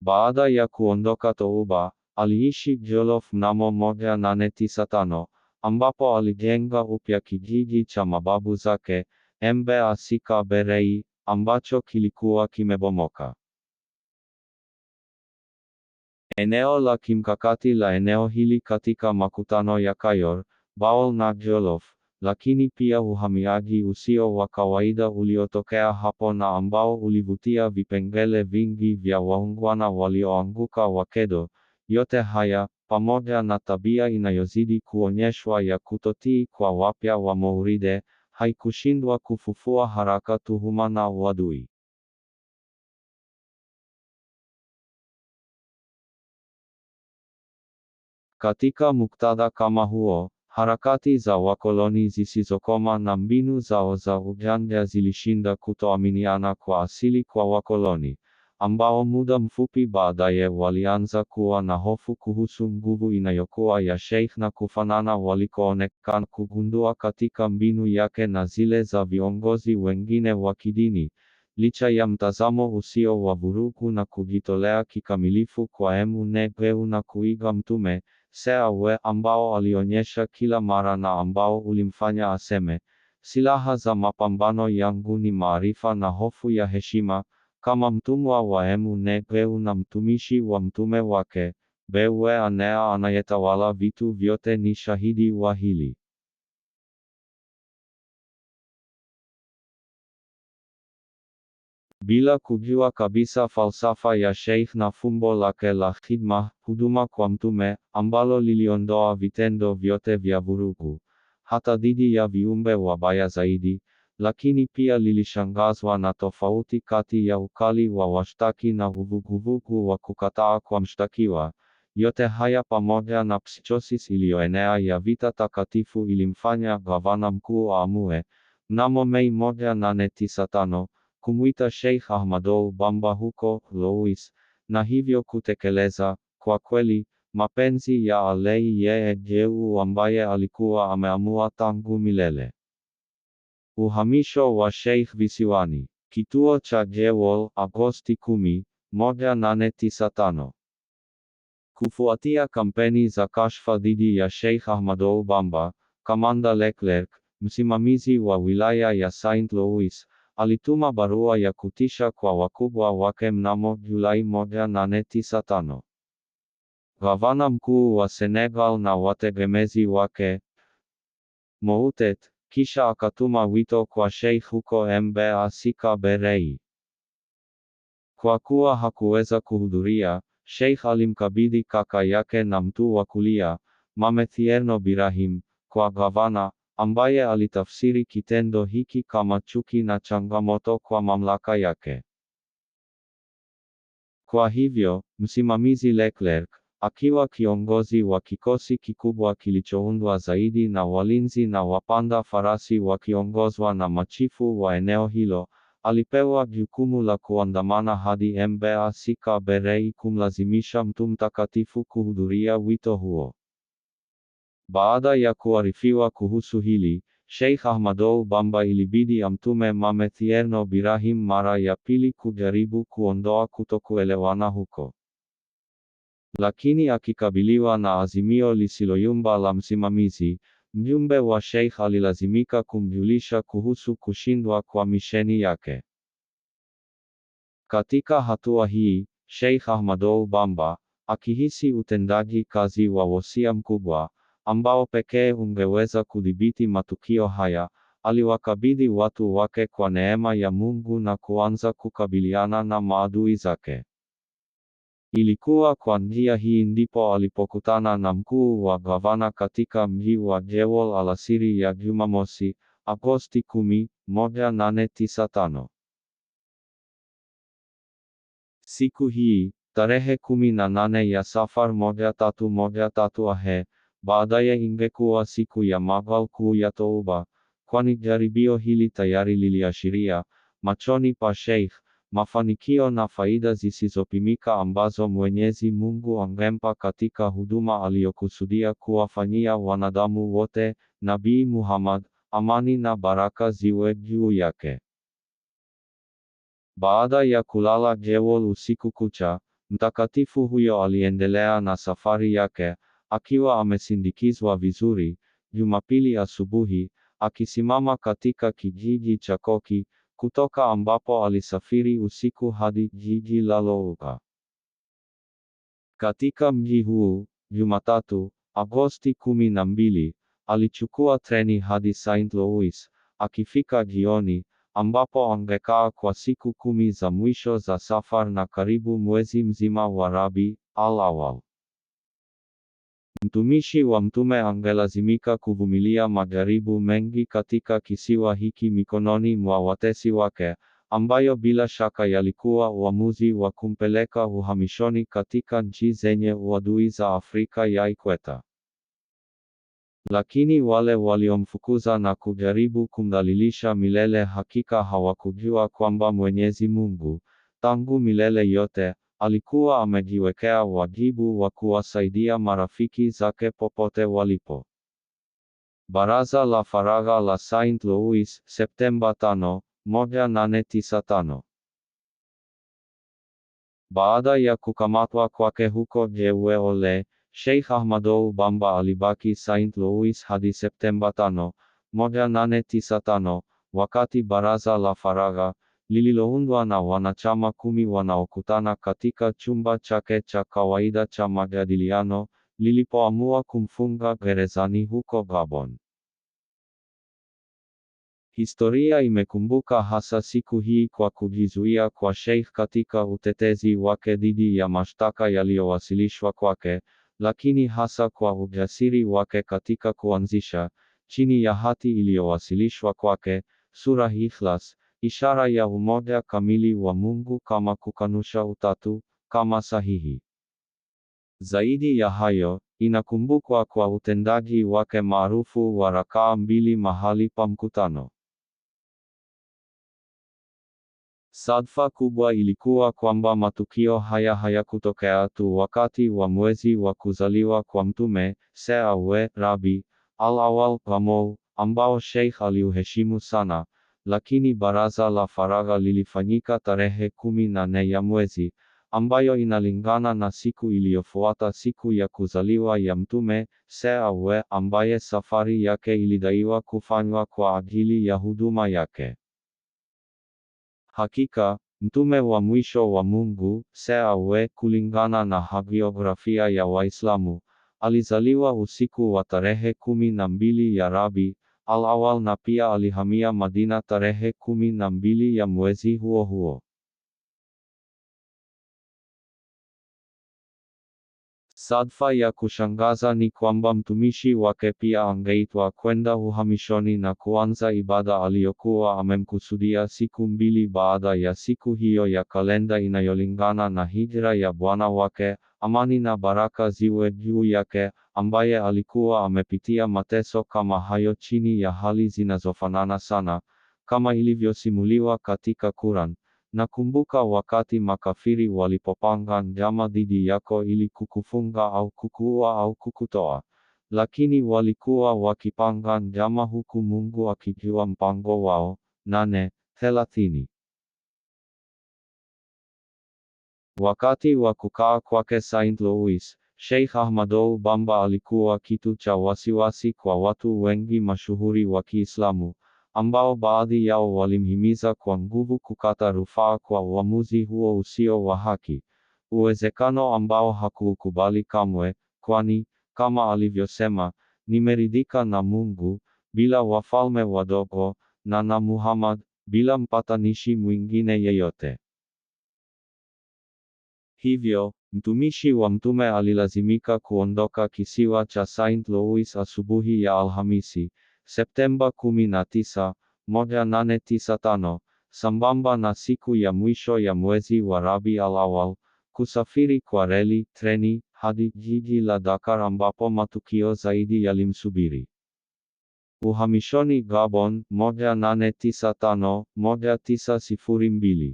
Baada ya kuondoka Touba, aliishi Jolof mnamo 1895, ambapo alijenga upya kijiji cha mababu zake, Embe Asika Berei, ambacho kilikuwa kimebomoka. Eneo la kimkakati la eneo hili katika makutano ya Kayor, Baol na Jolof, lakini pia uhamiaji usio wa kawaida uliotokea hapo na ambao ulivutia vipengele vingi vya waungwana walioanguka Wakedo. Yote haya, pamoja na tabia inayozidi kuonyeshwa ya kutotii kwa wapya wa Mauride, haikushindwa kufufua haraka tuhuma na uadui. Katika muktadha kama huo, harakati za wakoloni zisizokoma na mbinu zao za ujanja zilishinda kutoaminiana kwa asili kwa wakoloni, ambao muda mfupi baadaye walianza kuwa na hofu kuhusu nguvu inayokuwa ya Sheikh na kufanana walikoonekana kugundua katika mbinu yake na zile za viongozi wengine wa kidini, licha ya mtazamo usio wa vurugu na kujitolea kikamilifu kwa Mungu na kuiga mtume Seawe ambao alionyesha kila mara na ambao ulimfanya aseme, silaha za mapambano yangu ni maarifa na hofu ya heshima, kama mtumwa wa Mungu na mtumishi wa mtume wake, Bewe anayetawala vitu vyote ni shahidi wa hili. Bila kujua kabisa falsafa ya Sheikh na fumbo lake la khidma, huduma kwa mtume, ambalo liliondoa vitendo vyote vya vurugu, hata dhidi ya viumbe wabaya zaidi, lakini pia lilishangazwa na tofauti kati ya ukali wa washtaki na uvuguvugu wa kukataa kwa mshtakiwa. Yote haya pamoja na psychosis iliyoenea ya vita takatifu ilimfanya gavana mkuu aamue, mnamo Mei 1895, kumwita Sheikh Ahmadou Bamba huko Louis, na hivyo kutekeleza, kwa kweli, mapenzi ya Aliyeye Juu ambaye alikuwa ameamua tangu milele. Uhamisho wa Sheikh visiwani. Kituo cha Jewel, Agosti 10, 1895. Kufuatia kampeni za kashfa dhidi ya Sheikh Ahmadou Bamba, Kamanda Leclerc, msimamizi wa wilaya ya Saint Louis, alituma barua ya kutisha kwa wakubwa wake mnamo Julai 1895. Gavana mkuu wa Senegal na wategemezi wake, Moutet, kisha akatuma wito kwa Sheikh huko Mbasika Berei. Kwa kuwa hakuweza kuhudhuria, Sheikh alimkabidhi kaka yake na mtu wa kulia, Mame Thierno Birahim, kwa gavana, ambaye alitafsiri kitendo hiki kama chuki na changamoto kwa mamlaka yake. Kwa hivyo, msimamizi Leclerc, akiwa kiongozi wa kikosi kikubwa kilichoundwa zaidi na walinzi na wapanda farasi wakiongozwa na machifu wa eneo hilo, alipewa jukumu la kuandamana hadi Mbasika Berei kumlazimisha mtu mtakatifu kuhudhuria wito huo. Baada ya kuarifiwa kuhusu hili, Sheikh Ahmadou Bamba ilibidi amtume Mame Thierno Birahim mara ya pili kujaribu kuondoa kutokuelewana huko. Lakini akikabiliwa na azimio lisiloyumba la msimamizi, mjumbe wa Sheikh alilazimika kumjulisha kuhusu kushindwa kwa misheni yake. Katika hatua hii, Sheikh Ahmadou Bamba, akihisi utendaji kazi wa wosia mkubwa, ambao pekee ungeweza kudhibiti matukio haya, aliwakabidhi watu wake kwa neema ya Mungu na kuanza kukabiliana na maadui zake. Ilikuwa kwa njia hii ndipo alipokutana na mkuu wa gavana katika mji wa Jewel alasiri ya Jumamosi, Agosti 10, 1895. Siku hii, tarehe 18 ya Safar 1313 AH, baadaye ingekuwa siku ya Maghal kuu ya Touba, kwani jaribio hili tayari liliashiria, machoni pa Sheikh, mafanikio na faida zisizopimika ambazo Mwenyezi Mungu angempa katika huduma aliyokusudia kuwafanyia wanadamu wote, Nabii Muhammad, amani na baraka ziwe juu yake. Baada ya kulala Jewel usiku kucha, mtakatifu huyo aliendelea na safari yake, akiwa amesindikizwa vizuri. Jumapili asubuhi, akisimama katika kijiji cha Koki, kutoka ambapo alisafiri usiku hadi jiji la Louga. Katika mji huu, Jumatatu, Agosti 12, alichukua treni hadi Saint Louis, akifika jioni, ambapo angekaa kwa siku 10 za mwisho za safar na karibu mwezi mzima wa Rabi al-Awwal. Mtumishi wa mtume angelazimika kuvumilia majaribu mengi katika kisiwa hiki mikononi mwa watesi wake, ambayo bila shaka yalikuwa uamuzi wa kumpeleka uhamishoni katika nchi zenye uadui za Afrika ya Ikweta. Lakini wale waliomfukuza na kujaribu kumdhalilisha milele hakika hawakujua kwamba Mwenyezi Mungu, tangu milele yote, alikuwa amejiwekea wajibu wa kuwasaidia marafiki zake popote walipo. Baraza la Faragha la Saint Louis, Septemba 5, 1895. Baada ya kukamatwa kwake huko Jeuole, Sheikh Ahmadou Bamba alibaki St. Louis hadi Septemba 5, 1895, wakati baraza la faragha, lililoundwa na wanachama 10 wanaokutana katika chumba chake cha kawaida cha majadiliano, lilipoamua kumfunga gerezani huko Gabon. Historia imekumbuka hasa siku hii kwa kujizuia kwa Sheikh katika utetezi wake dhidi ya mashtaka yaliyowasilishwa kwake, lakini hasa kwa ujasiri wake katika kuanzisha, chini ya hati iliyowasilishwa kwake, Sura Ikhlas, ishara ya umoja kamili wa Mungu kama kukanusha utatu, kama sahihi. Zaidi ya hayo, inakumbukwa kwa utendaji wake maarufu wa rakaa 2 mahali pa mkutano. Sadfa kubwa ilikuwa kwamba matukio haya hayakutokea tu wakati wa mwezi wa kuzaliwa kwa Mtume, Sawa, Rabi al-Awwal Qamar, ambao Sheikh aliuheshimu sana, lakini baraza la faragha lilifanyika tarehe 14 ya mwezi, ambayo inalingana na siku iliyofuata siku ya kuzaliwa ya Mtume, Sawa, ambaye safari yake ilidaiwa kufanywa kwa ajili ya huduma yake. Hakika, mtume wa mwisho wa Mungu, Sawa, kulingana na hagiografia ya Waislamu, alizaliwa usiku wa tarehe 12 ya Rabi al-Awwal na pia alihamia Madina tarehe 12 ya mwezi huo huo. Sadfa ya kushangaza ni kwamba mtumishi wake pia angeitwa kwenda uhamishoni na kuanza ibada aliyokuwa amemkusudia siku 2 baada ya siku hiyo ya kalenda inayolingana na hijra ya bwana wake, amani na baraka ziwe juu yake, ambaye alikuwa amepitia mateso kama hayo chini ya hali zinazofanana sana, kama ilivyosimuliwa katika Quran. Nakumbuka wakati makafiri walipopanga njama dhidi yako ili kukufunga au kukuua au kukutoa. Lakini walikuwa wakipanga njama huku Mungu akijua mpango wao. 8:30. Wakati wa kukaa kwake St. Louis, Sheikh Ahmadou Bamba alikuwa kitu cha wasiwasi kwa watu wengi mashuhuri wa Kiislamu, ambao baadhi yao walimhimiza kwa nguvu kukata rufaa kwa uamuzi huo usio wa haki, uwezekano ambao hakuukubali kamwe, kwani, kama alivyosema, nimeridhika na Mungu, bila wafalme wadogo, na Muhammad, bila mpatanishi mwingine yeyote. Hivyo, mtumishi wa Mtume alilazimika kuondoka kisiwa cha St. Louis asubuhi ya Alhamisi, Septemba 19, 1895, sambamba na siku ya mwisho ya mwezi wa Rabi al-Awwal, kusafiri kwa reli, treni, hadi jiji la Dakar ambapo matukio zaidi yalimsubiri. Uhamishoni Gabon, 1895-1902.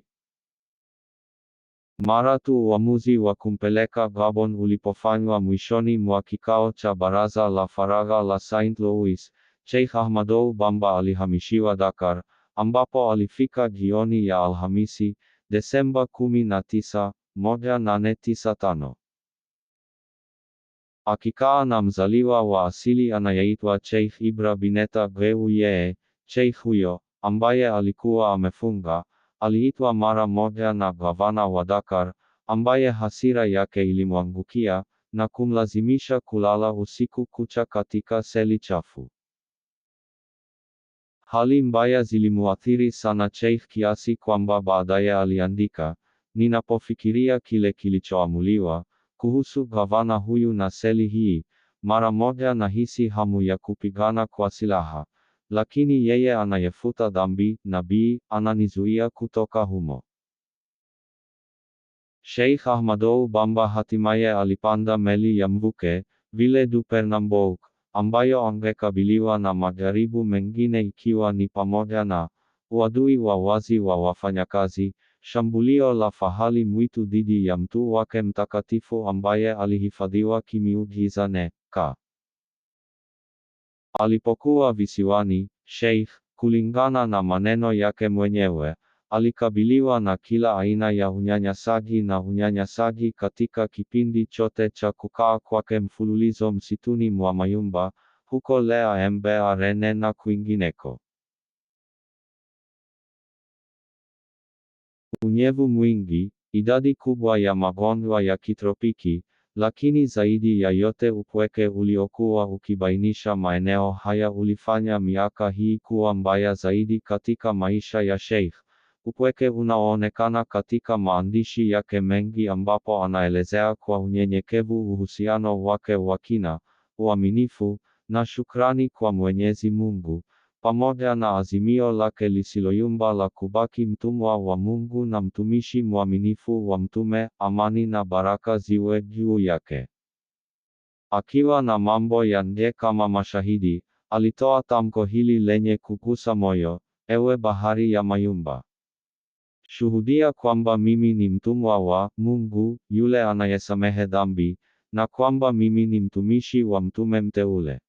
Mara tu uamuzi wa kumpeleka Gabon ulipofanywa mwishoni mwa kikao cha baraza la faragha la St. Louis, Sheikh Ahmadou Bamba alihamishiwa Dakar, ambapo alifika jioni ya Alhamisi, Desemba 19, 1895. Akikaa na mzaliwa wa asili anayeitwa Sheikh Ibra Bineta Gueye, Sheikh huyo, ambaye alikuwa amefunga, aliitwa mara moja na gavana wa Dakar, ambaye hasira yake ilimwangukia, na kumlazimisha kulala usiku kucha katika seli chafu. Hali mbaya zilimuathiri sana Sheikh kiasi kwamba baadaye aliandika, ninapofikiria kile kilichoamuliwa kuhusu gavana huyu na seli hii, mara moja nahisi hamu ya kupigana kwa silaha. Lakini yeye anayefuta dhambi, nabii, ananizuia kutoka humo. Sheikh Ahmadou Bamba hatimaye alipanda meli ya mvuke, Ville du Pernambouc, ambayo angekabiliwa na majaribu mengine ikiwa ni pamoja na uadui wa wazi wa wafanyakazi, shambulio la fahali mwitu dhidi ya mtu wake mtakatifu ambaye alihifadhiwa kimiujiza Alipokuwa visiwani, Sheikh, kulingana na maneno yake mwenyewe, alikabiliwa na kila aina ya unyanyasaji na unyanyasaji katika kipindi chote cha kukaa kwake mfululizo msituni mwa Mayumba, huko Lea Mbarene na kwingineko. Unyevu mwingi, idadi kubwa ya magonjwa ya kitropiki, lakini zaidi ya yote upweke uliokuwa ukibainisha maeneo haya ulifanya miaka hii kuwa mbaya zaidi katika maisha ya Sheikh. Upweke unaoonekana katika maandishi yake mengi ambapo anaelezea kwa unyenyekevu uhusiano wake wa kina, uaminifu, na shukrani kwa Mwenyezi Mungu, pamoja na azimio lake lisiloyumba la kubaki mtumwa wa Mungu na mtumishi mwaminifu wa Mtume, amani na baraka ziwe juu yake. Akiwa na mambo ya nje kama mashahidi, alitoa tamko hili lenye kugusa moyo: ewe bahari ya Mayumba, shuhudia kwamba mimi ni mtumwa wa Mungu, yule anayesamehe dhambi, na kwamba mimi ni mtumishi wa Mtume mteule.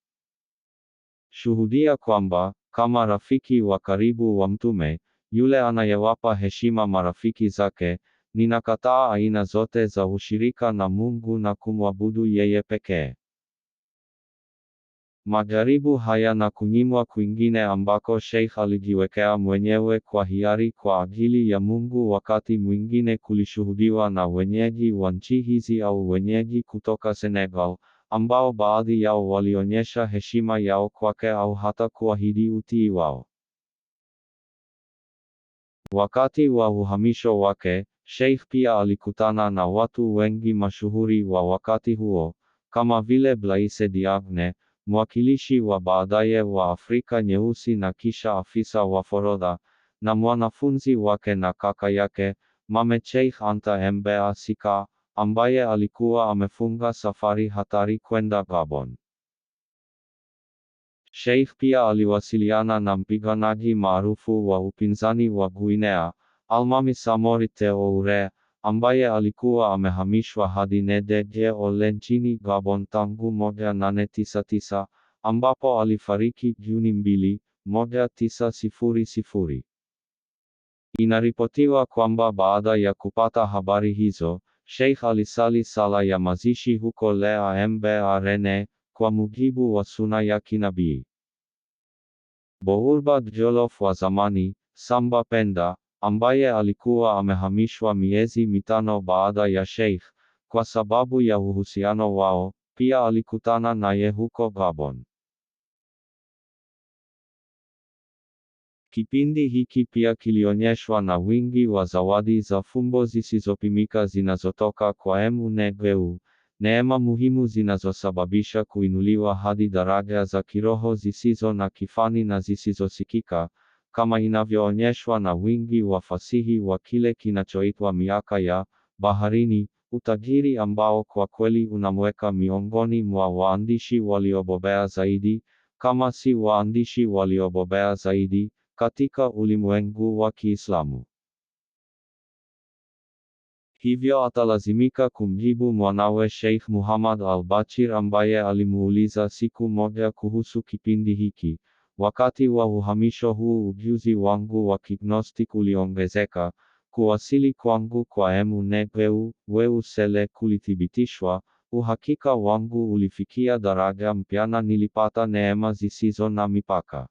Shuhudia kwamba, kama rafiki wa karibu wa Mtume, yule anayewapa heshima marafiki zake, ninakataa aina zote za ushirika na Mungu na kumwabudu yeye pekee. Majaribu haya na kunyimwa kwingine ambako Sheikh alijiwekea mwenyewe kwa hiari kwa ajili ya Mungu wakati mwingine kulishuhudiwa na wenyeji wa nchi hizi au wenyeji kutoka Senegal, ambao baadhi yao walionyesha heshima yao kwake au hata kuahidi utii wao. Wakati wa uhamisho wake, Sheikh pia alikutana na watu wengi mashuhuri wa wakati huo, kama vile Blaise Diagne, mwakilishi wa baadaye wa Afrika Nyeusi na kisha afisa wa forodha, na mwanafunzi wake na kaka yake, Mame Cheikh Anta Mba Sika, ambaye alikuwa amefunga safari hatari kwenda Gabon. Sheikh pia aliwasiliana na mpiganaji maarufu wa upinzani wa Guinea, Almami Samori Toure, ambaye alikuwa amehamishwa hadi Nedje nchini Gabon tangu 1899, ambapo alifariki Juni 2, 1900. Inaripotiwa kwamba baada ya kupata habari hizo, Sheikh alisali sala ya mazishi huko Lea Mbarene, kwa mujibu wa suna ya kinabii. Bourbad Jolof wa zamani, Samba Penda, ambaye alikuwa amehamishwa miezi mitano baada ya Sheikh, kwa sababu ya uhusiano wao, pia alikutana naye huko Gabon. Kipindi hiki pia kilionyeshwa na wingi wa zawadi za fumbo zisizopimika zinazotoka kwa Mungu, neema muhimu zinazosababisha kuinuliwa hadi daraja za kiroho zisizo na kifani na zisizosikika, kama inavyoonyeshwa na wingi wa fasihi wa kile kinachoitwa miaka ya baharini, utajiri ambao kwa kweli unamweka miongoni mwa waandishi waliobobea zaidi, kama si waandishi waliobobea zaidi, katika ulimwengu wa Kiislamu. Hivyo atalazimika kumjibu mwanawe Sheikh Muhammad al-Bachir ambaye alimuuliza siku moja kuhusu kipindi hiki: wakati wa uhamisho huu ujuzi wangu wa kignostic uliongezeka, kuwasili kwangu kwa Mungu weusele kulithibitishwa, uhakika wangu ulifikia daraja mpya na nilipata neema zisizo na mipaka.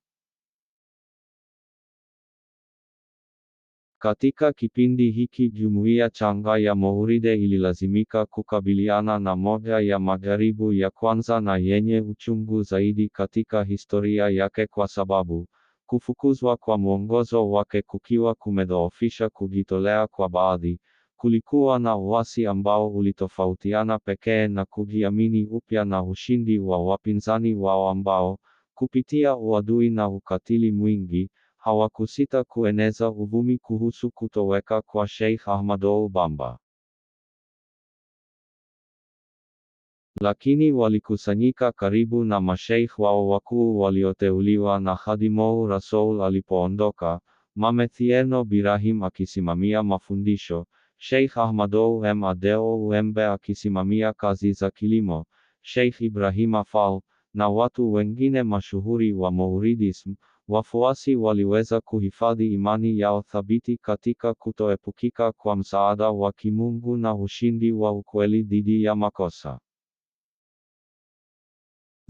Katika kipindi hiki jumuiya changa ya Mauride ililazimika kukabiliana na moja ya majaribu ya kwanza na yenye uchungu zaidi katika historia yake, kwa sababu kufukuzwa kwa mwongozo wake kukiwa kumedhoofisha kujitolea kwa baadhi, kulikuwa na uasi ambao ulitofautiana pekee na kujiamini upya na ushindi wa wapinzani wao ambao, kupitia uadui na ukatili mwingi, hawakusita kueneza uvumi kuhusu kutoweka kwa Sheikh Ahmadou Bamba. Lakini walikusanyika karibu na masheikh wao wakuu walioteuliwa na Khadimou Rasoul alipoondoka, Mame Thierno Birahim akisimamia mafundisho, Sheikh Ahmadou Adeou Mbe akisimamia kazi za kilimo, Sheikh Ibrahima Fall, na watu wengine mashuhuri wa Mouridism, wafuasi waliweza kuhifadhi imani yao thabiti katika kutoepukika kwa msaada wa kimungu na ushindi wa ukweli dhidi ya makosa.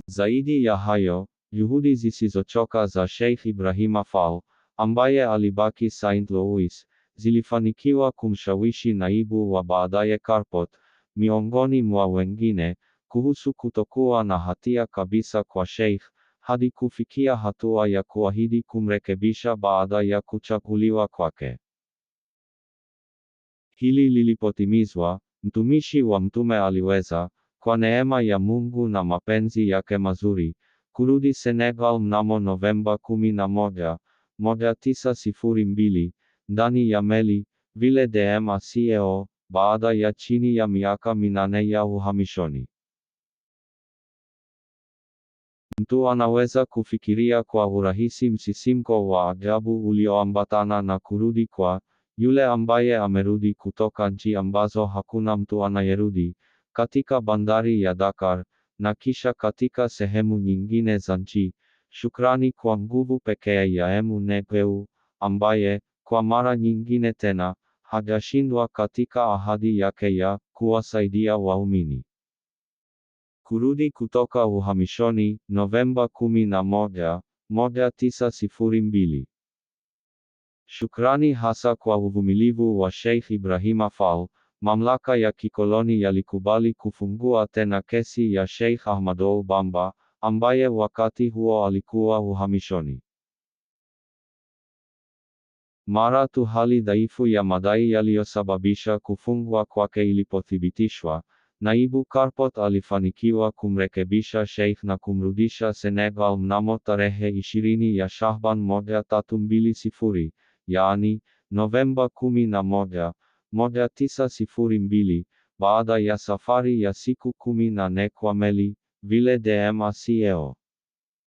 Zaidi ya hayo, juhudi zisizochoka za Sheikh Ibrahim Afal, ambaye alibaki St. Louis, zilifanikiwa kumshawishi naibu wa baadaye Karpot, miongoni mwa wengine, kuhusu kutokuwa na hatia kabisa kwa Sheikh, hadi kufikia hatua ya kuahidi kumrekebisha baada ya kuchaguliwa kwake. Hili lilipotimizwa, mtumishi wa mtume aliweza, kwa neema ya Mungu na mapenzi yake mazuri, kurudi Senegal mnamo Novemba 11, 1902, ndani ya meli, Ville de Maceo, baada ya chini ya miaka 8 ya uhamishoni. Mtu anaweza kufikiria kwa urahisi msisimko wa ajabu ulioambatana na kurudi kwa yule ambaye amerudi kutoka nchi ambazo hakuna mtu anayerudi, katika bandari ya Dakar, na kisha katika sehemu nyingine za nchi, shukrani kwa nguvu pekee ya Mungu, ambaye, kwa mara nyingine tena, hajashindwa katika ahadi yake ya kuwasaidia waumini. Kurudi kutoka uhamishoni, Novemba 11, 1902. Shukrani hasa kwa uvumilivu wa Sheikh Ibrahim Afal, mamlaka ya kikoloni yalikubali kufungua tena kesi ya Sheikh Ahmadou Bamba, ambaye wakati huo alikuwa uhamishoni. Mara tu hali dhaifu ya madai yaliyosababisha kufungwa kwake ilipothibitishwa, naibu Karpot alifanikiwa kumrekebisha Sheikh na kumrudisha Senegal mnamo tarehe 20 ya Shahban 1320, yaani, Novemba 11, 1902, baada ya safari ya siku 14 kwa meli, Ville de Maceo.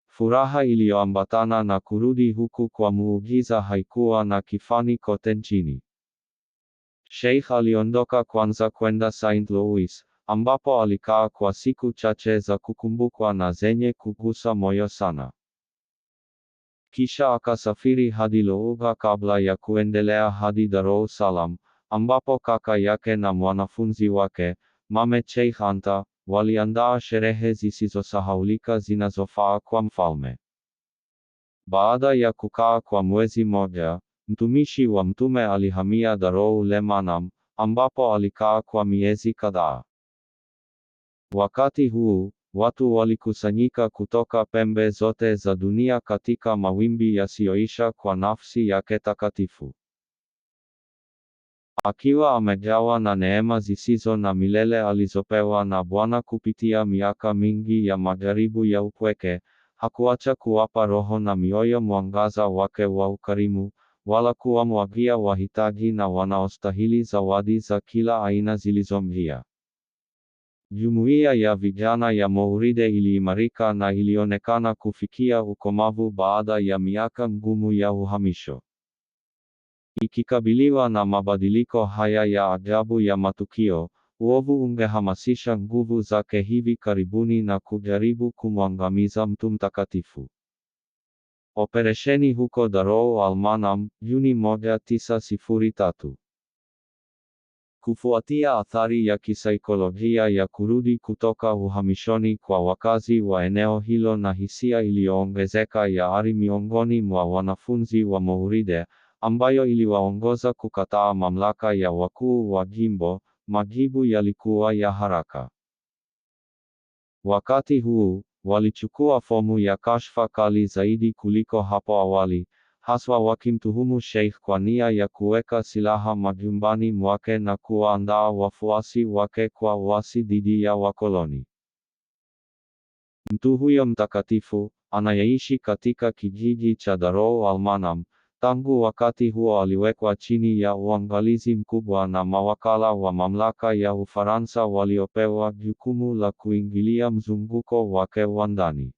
Furaha iliyoambatana na kurudi huku kwa muujiza haikuwa na kifani kote nchini. Sheikh aliondoka kwanza kwenda St. Louis, ambapo alikaa kwa siku chache za kukumbukwa na zenye kugusa moyo sana. Kisha akasafiri hadi Louga kabla ya kuendelea hadi Dar es Salaam, ambapo kaka yake na mwanafunzi wake, Mame Sheikh Anta, waliandaa sherehe zisizosahaulika zinazofaa kwa mfalme. Baada ya kukaa kwa mwezi moja, mtumishi wa mtume alihamia Darul Emanam, ambapo alikaa kwa miezi kadhaa. Wakati huu, watu walikusanyika kutoka pembe zote za dunia katika mawimbi yasiyoisha kwa nafsi yake takatifu. Akiwa amejawa na neema zisizo na milele alizopewa na Bwana kupitia miaka mingi ya majaribu ya upweke, hakuacha kuwapa roho na mioyo mwangaza wake wa ukarimu, wala kuwamwagia wahitaji na wanaostahili zawadi za kila aina zilizomjia. Jumuiya ya vijana ya Mouride iliimarika na ilionekana kufikia ukomavu baada ya miaka ngumu ya uhamisho. Ikikabiliwa na mabadiliko haya ya ajabu ya matukio, uovu ungehamasisha nguvu zake hivi karibuni na kujaribu kumwangamiza mtu mtakatifu. Operesheni huko Darul Almanam, Juni 1903. Kufuatia athari ya kisaikolojia ya kurudi kutoka uhamishoni kwa wakazi wa eneo hilo na hisia iliyoongezeka ya ari miongoni mwa wanafunzi wa Mouride, ambayo iliwaongoza kukataa mamlaka ya wakuu wa jimbo, majibu yalikuwa ya haraka. Wakati huu, walichukua fomu ya kashfa kali zaidi kuliko hapo awali, haswa wakimtuhumu Sheikh kwa nia ya kuweka silaha majumbani mwake na kuwaandaa wafuasi wake kwa uasi dhidi ya wakoloni. Mtu huyo mtakatifu, anayeishi katika kijiji cha Darul Almanam, tangu wakati huo aliwekwa chini ya uangalizi mkubwa na mawakala wa mamlaka ya Ufaransa waliopewa jukumu la kuingilia mzunguko wake wa ndani.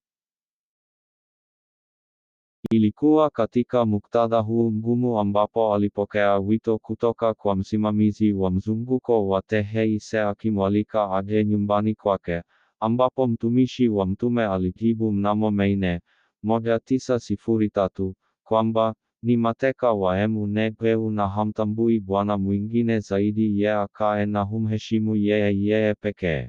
Ilikuwa katika muktadha huu mgumu ambapo alipokea wito kutoka kwa msimamizi wa mzunguko wa Teheise akimwalika aje nyumbani kwake, ambapo mtumishi wa mtume alijibu mnamo Mei 4, 1903, kwamba ni mateka wenu na hamtambui bwana mwingine zaidi yeye akae na humheshimu yeye pekee.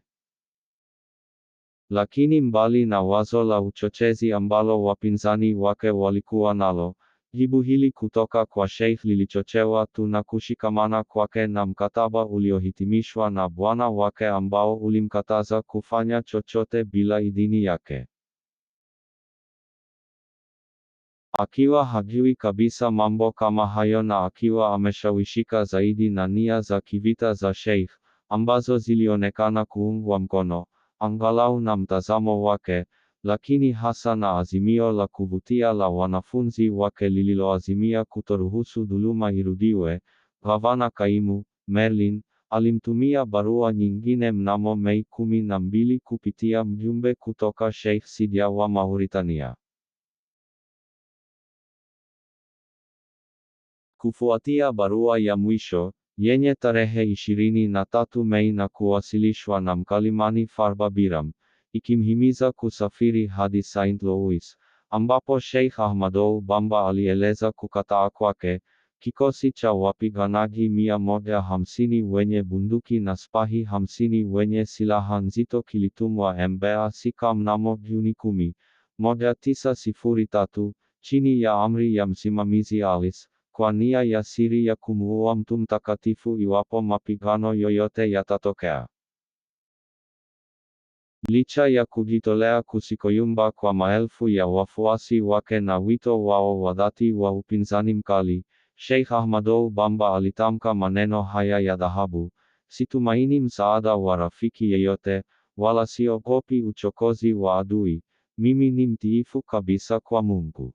Lakini mbali na wazo la uchochezi ambalo wapinzani wake walikuwa nalo, jibu hili kutoka kwa Sheikh lilichochewa tu na kushikamana kwake na mkataba uliohitimishwa na bwana wake ambao ulimkataza kufanya chochote bila idhini yake. Akiwa hajui kabisa mambo kama hayo na akiwa ameshawishika zaidi na nia za kivita za Sheikh, ambazo zilionekana kuungwa mkono, angalau na mtazamo wake, lakini hasa na azimio la kuvutia la wanafunzi wake lililoazimia kutoruhusu dhuluma irudiwe, Gavana Kaimu, Merlin, alimtumia barua nyingine mnamo Mei 12 kupitia mjumbe kutoka Sheikh Sidia wa Mauritania. Kufuatia barua ya mwisho, yenye tarehe 23 Mei na kuwasilishwa na mkalimani Farba Biram, ikimhimiza kusafiri hadi Saint Louis, ambapo Sheikh Ahmadou Bamba alieleza kukataa kwake, kikosi cha wapiganaji 150 wenye bunduki na sipahi 50 wenye silaha nzito kilitumwa Mbeya Sika mnamo Juni 10, 1903, chini ya amri ya msimamizi Alice, kwa nia ya siri ya kumuua mtu mtakatifu iwapo mapigano yoyote yatatokea. Licha ya kujitolea kusikoyumba kwa maelfu ya wafuasi wake na wito wao wa dhati wa upinzani mkali, Sheikh Ahmadou Bamba alitamka maneno haya ya dhahabu: situmaini msaada wa rafiki yeyote, wala siogopi uchokozi wa adui, mimi ni mtiifu kabisa kwa Mungu.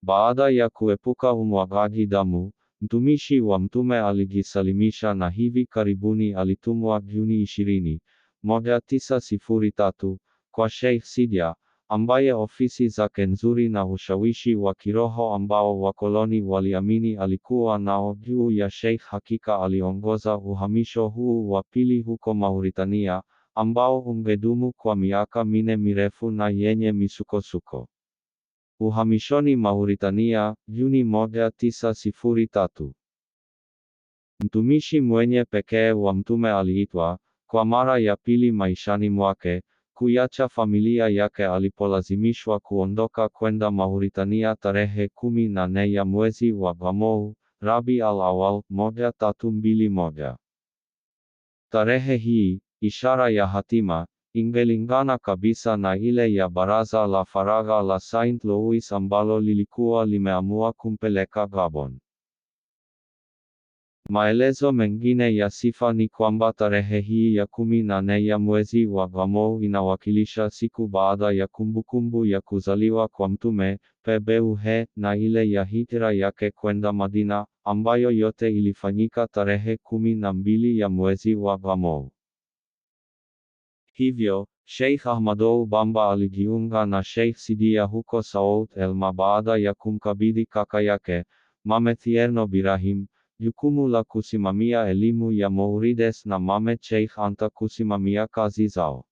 Baada ya kuepuka umwagaji damu, mtumishi wa mtume alijisalimisha na hivi karibuni alitumwa Juni 20, 1903, kwa Sheikh Sidia, ambaye ofisi zake nzuri na ushawishi wa kiroho ambao wakoloni waliamini alikuwa nao juu ya Sheikh hakika aliongoza uhamisho huu wa pili huko Mauritania, ambao ungedumu kwa miaka 4 mirefu na yenye misukosuko. Uhamishoni Mauritania, Juni 1903. Mtumishi mwenye pekee wa mtume aliitwa, kwa mara ya pili maishani mwake, kuiacha familia yake alipolazimishwa kuondoka kwenda Mauritania tarehe 14 ya mwezi wa Bamou, Rabi al-Awwal, 1321. Tarehe hii, ishara ya hatima, ingelingana kabisa na ile ya baraza la faragha la Saint Louis ambalo lilikuwa limeamua kumpeleka Gabon. Maelezo mengine ya sifa ni kwamba tarehe hii ya 14 ya mwezi wa Bamou inawakilisha siku baada ya kumbukumbu ya kuzaliwa kwa mtume, Pebeuhe, na ile ya hijra yake kwenda Madina, ambayo yote ilifanyika tarehe 12 ya mwezi wa Bamou. Hivyo, Sheikh Ahmadou Bamba alijiunga na Sheikh Sidia huko Saoud Elma baada ya kumkabidhi kaka yake, Mame Thierno Birahim, jukumu la kusimamia elimu ya Mourides na Mame Sheikh Anta kusimamia kazi zao.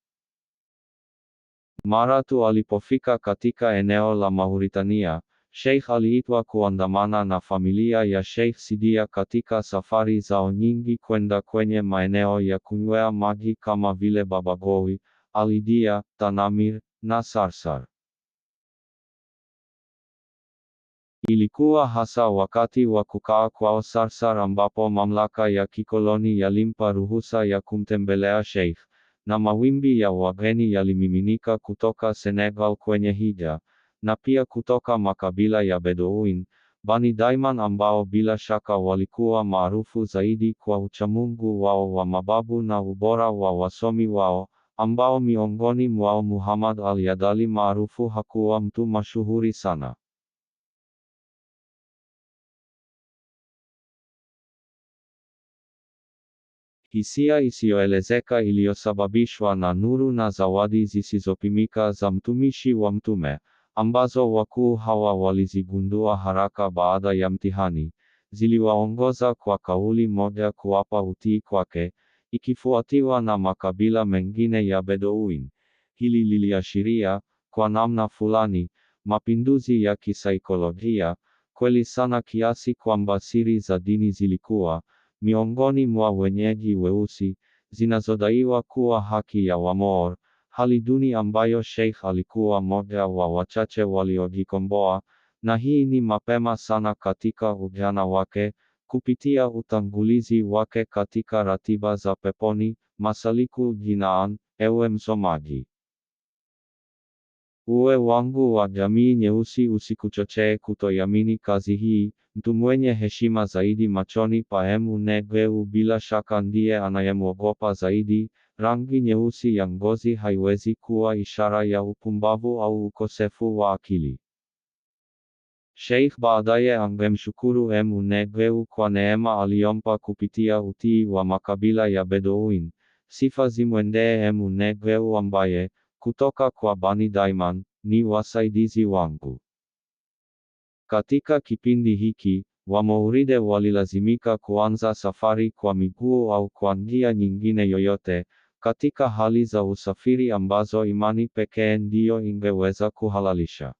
Mara tu alipofika katika eneo la Mauritania, Sheikh aliitwa kuandamana na familia ya Sheikh Sidia katika safari zao nyingi kwenda kwenye maeneo ya kunywea maji kama vile Babagowi, Alidia, Tanamir, na Sarsar. Ilikuwa hasa wakati wa kukaa kwao Sarsar ambapo mamlaka ya kikoloni yalimpa ruhusa ya kumtembelea Sheikh, na mawimbi ya wageni yalimiminika kutoka Senegal kwenye hija, na pia kutoka makabila ya Bedouin, Bani Daiman ambao bila shaka walikuwa maarufu zaidi kwa uchamungu wao wa mababu na ubora wa wasomi wao, ambao miongoni mwao Muhammad al-Yadali maarufu hakuwa mtu mashuhuri sana. Hisia isiyoelezeka iliyosababishwa na nuru na zawadi zisizopimika za mtumishi wa mtume, ambazo wakuu hawa walizigundua haraka baada ya mtihani, ziliwaongoza kwa kauli moja kuwapa utii kwake, ikifuatiwa na makabila mengine ya Bedouin. hili liliashiria, kwa namna fulani, mapinduzi ya kisaikolojia, kweli sana kiasi kwamba siri za dini zilikuwa, miongoni mwa wenyeji weusi, zinazodaiwa kuwa haki ya Wamoor, hali duni ambayo Sheikh alikuwa mmoja wa wachache waliojikomboa, na hii ni mapema sana katika ujana wake, kupitia utangulizi wake katika ratiba za peponi, Masaliku Jinaan, ewe msomaji. Uwe wangu wa jamii nyeusi usikuchochee kutoiamini kazi hii, mtu mwenye heshima zaidi machoni pa Mungu bila shaka ndiye anayemwogopa zaidi. Rangi nyeusi ya ngozi haiwezi kuwa ishara ya upumbavu au ukosefu wa akili. Sheikh baadaye angemshukuru Mungu kwa neema aliyompa kupitia utii wa makabila ya Bedouin. Sifa zimwendee Mungu ambaye, kutoka kwa Bani Daiman, ni wasaidizi wangu. Katika kipindi hiki, Wamouride walilazimika kuanza safari kwa miguu au kwa njia nyingine yoyote, katika hali za usafiri ambazo imani pekee ndiyo ingeweza kuhalalisha.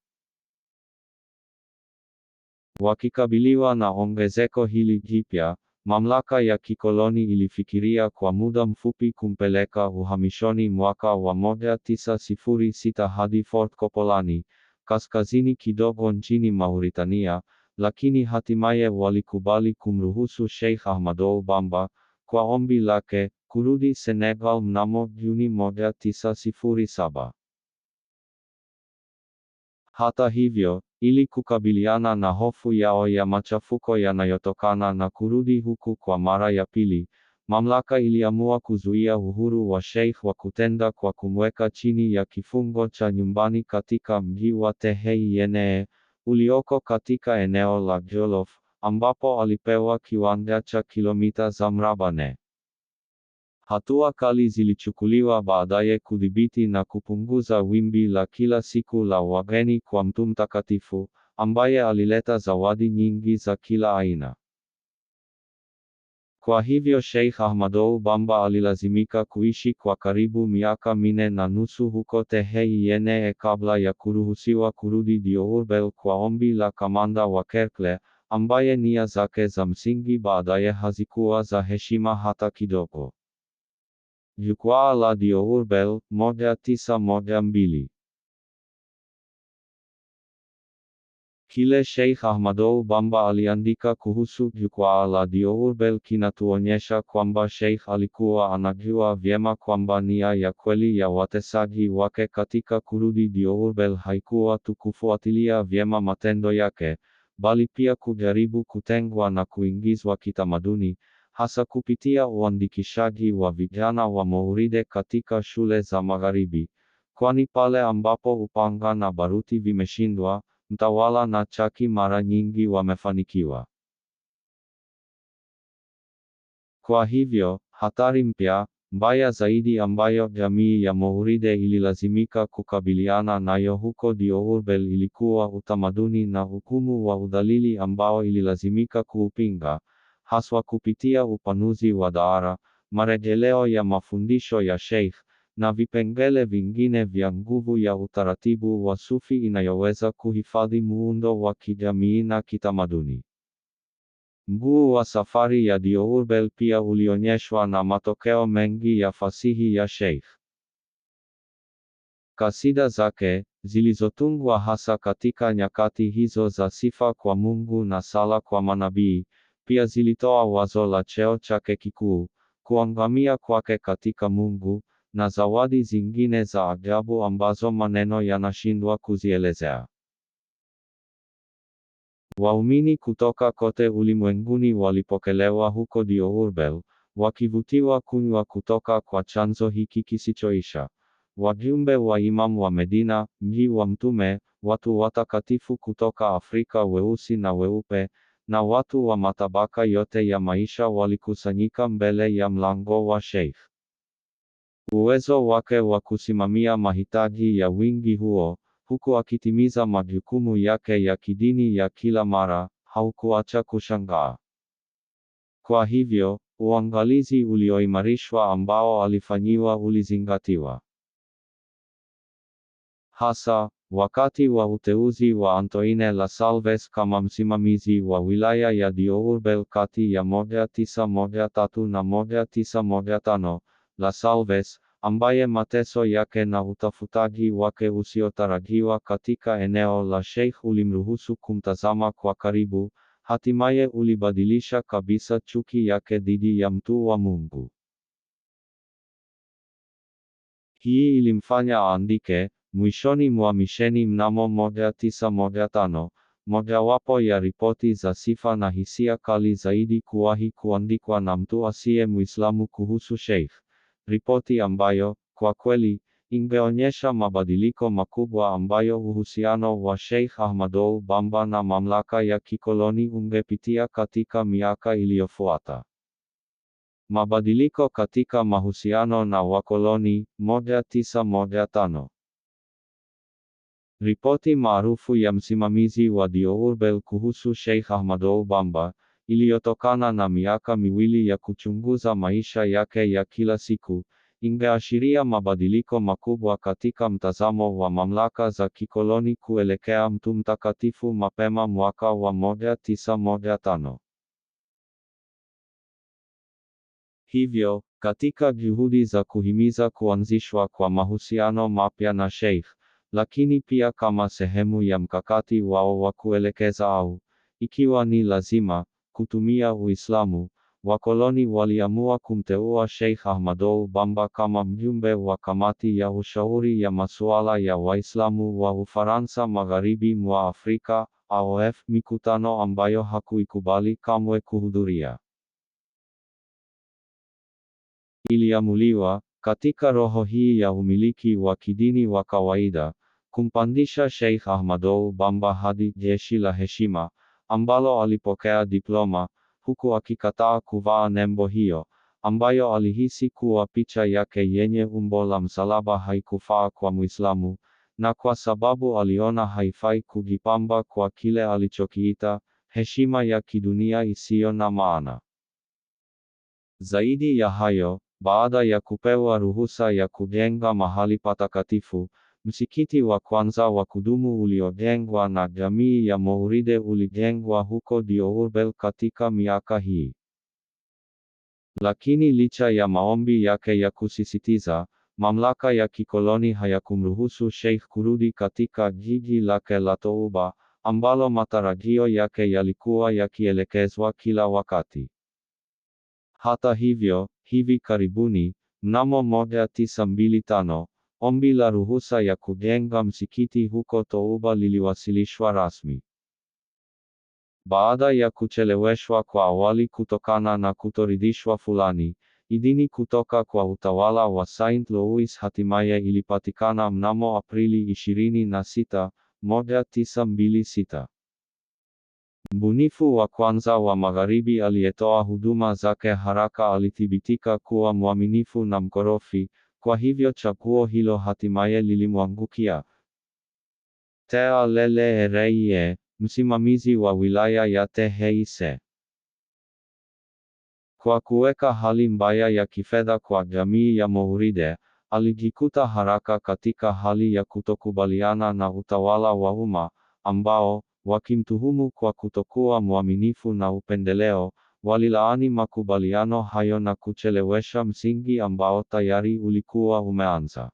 Wakikabiliwa na ongezeko hili jipya, mamlaka ya kikoloni ilifikiria kwa muda mfupi kumpeleka uhamishoni mwaka wa 1906 hadi Fort Kopolani, kaskazini kidogo nchini Mauritania, lakini hatimaye walikubali kumruhusu Sheikh Ahmadou Bamba, kwa ombi lake, kurudi Senegal mnamo Juni 1907. Hata hivyo, ili kukabiliana na hofu yao ya machafuko yanayotokana na kurudi huku kwa mara ya pili, mamlaka iliamua kuzuia uhuru wa Sheikh wa kutenda kwa kumweka chini ya kifungo cha nyumbani katika mji wa Tehei-Yenee, ulioko katika eneo la Jolof, ambapo alipewa kiwanja cha kilomita za mraba 4. Hatua kali zilichukuliwa baadaye kudhibiti na kupunguza wimbi la kila siku la wageni kwa mtu mtakatifu, ambaye alileta zawadi nyingi za kila aina. Kwa hivyo Sheikh Ahmadou Bamba alilazimika kuishi kwa karibu miaka 4.5 huko Tehei-Yenee kabla ya kuruhusiwa kurudi Diourbel kwa ombi la kamanda wa Kerkle, ambaye nia zake za msingi baadaye hazikuwa za heshima hata kidogo. Jukwaa la Diourbel, 1912. Kile Sheikh Ahmadou Bamba aliandika kuhusu jukwaa la Diourbel kinatuonyesha kwamba Sheikh alikuwa anajua vyema kwamba nia ya kweli ya watesaji wake katika kurudi Diourbel haikuwa tu kufuatilia vyema matendo yake, bali pia kujaribu kutengwa na kuingizwa kitamaduni, hasa kupitia uandikishaji wa vijana wa Mouride katika shule za magharibi, kwani pale ambapo upanga na baruti vimeshindwa, mtawala na chaki mara nyingi wamefanikiwa. Kwa hivyo, hatari mpya, mbaya zaidi ambayo jamii ya Mouride ililazimika kukabiliana nayo huko Diourbel ilikuwa utamaduni na hukumu wa udhalili ambao ililazimika kuupinga, haswa kupitia upanuzi wa daara, marejeleo ya mafundisho ya Sheikh, na vipengele vingine vya nguvu ya utaratibu wa Sufi inayoweza kuhifadhi muundo wa kijamii na kitamaduni. Mguu wa safari ya Diourbel pia ulionyeshwa na matokeo mengi ya fasihi ya Sheikh. Kasida zake, zilizotungwa hasa katika nyakati hizo za sifa kwa Mungu na sala kwa manabii, pia zilitoa wazo la cheo chake kikuu, kuangamia kwake katika Mungu, na zawadi zingine za ajabu ambazo maneno yanashindwa kuzielezea. Waumini kutoka kote ulimwenguni walipokelewa huko Diourbel, wakivutiwa kunywa kutoka kwa chanzo hiki kisichoisha. Wajumbe wa Imam wa Medina, mji wa Mtume, watu watakatifu kutoka Afrika weusi na weupe, na watu wa matabaka yote ya maisha walikusanyika mbele ya mlango wa Sheikh. Uwezo wake wa kusimamia mahitaji ya wingi huo, huku akitimiza majukumu yake ya kidini ya kila mara, haukuacha kushangaa. Kwa hivyo, uangalizi ulioimarishwa ambao alifanyiwa ulizingatiwa. hasa wakati wa uteuzi wa Antoine Lasalves kama msimamizi wa wilaya ya Diourbel kati ya 1913 na 1915. Lasalves, ambaye mateso yake na utafutaji wake usiotarajiwa katika eneo la Sheikh ulimruhusu kumtazama kwa karibu, hatimaye ulibadilisha kabisa chuki yake dhidi ya mtu wa Mungu. Hii ilimfanya aandike, mwishoni mwa misheni mnamo 1915, mojawapo ya ripoti za sifa na hisia kali zaidi kuwahi kuandikwa na mtu asiye Muislamu kuhusu Sheikh. Ripoti ambayo, kwa kweli, ingeonyesha mabadiliko makubwa ambayo uhusiano wa Sheikh Ahmadou Bamba na mamlaka ya kikoloni ungepitia katika miaka iliyofuata. Mabadiliko katika mahusiano na wakoloni, 1915. Ripoti maarufu ya msimamizi wa Diourbel kuhusu Sheikh Ahmadou Bamba, iliyotokana na miaka miwili ya kuchunguza maisha yake ya kila siku, ingeashiria mabadiliko makubwa katika mtazamo wa mamlaka za kikoloni kuelekea mtu mtakatifu mapema mwaka wa 1915. Hivyo, katika juhudi za kuhimiza kuanzishwa kwa mahusiano mapya na Sheikh, lakini pia kama sehemu ya mkakati wao wa kuelekeza au, ikiwa ni lazima, kutumia Uislamu, wakoloni waliamua kumteua Sheikh Ahmadou Bamba kama mjumbe wa kamati ya ushauri ya masuala ya Waislamu wa Ufaransa Magharibi mwa Afrika, AOF, mikutano ambayo hakuikubali kamwe kuhudhuria. Iliamuliwa, katika roho hii ya umiliki wa kidini wa kawaida, kumpandisha Sheikh Ahmadou Bamba hadi jeshi la heshima, ambalo alipokea diploma, huku akikataa kuvaa nembo hiyo, ambayo alihisi kuwa picha yake yenye umbo la msalaba haikufaa kwa Muislamu, na kwa sababu aliona haifai kujipamba kwa kile alichokiita heshima ya kidunia isiyo na maana. Zaidi ya hayo, baada ya kupewa ruhusa ya kujenga mahali patakatifu, msikiti wa kwanza wa kudumu uliojengwa na jamii ya Mouride ulijengwa huko Diourbel katika miaka hii. Lakini licha ya maombi yake ya kusisitiza, mamlaka ya kikoloni hayakumruhusu Sheikh kurudi katika jiji lake la Touba, ambalo matarajio yake yalikuwa yakielekezwa kila wakati. Hata hivyo, hivi karibuni, mnamo 1925, ombi la ruhusa ya kujenga msikiti huko Touba liliwasilishwa rasmi. Baada ya kucheleweshwa kwa awali kutokana na kutoridhishwa fulani, idhini kutoka kwa utawala wa Saint Louis hatimaye ilipatikana mnamo Aprili 26, 1926. Mbunifu wa kwanza wa Magharibi aliyetoa huduma zake haraka alithibitika kuwa mwaminifu na mkorofi, kwa hivyo chaguo hilo hatimaye lilimwangukia. Tea Lele Ereye, msimamizi wa wilaya ya Teheise. Kwa kuweka hali mbaya ya kifedha kwa jamii ya Mouride, alijikuta haraka katika hali ya kutokubaliana na utawala wa umma, ambao, wakimtuhumu kwa kutokuwa mwaminifu na upendeleo, walilaani makubaliano hayo na kuchelewesha msingi ambao tayari ulikuwa umeanza.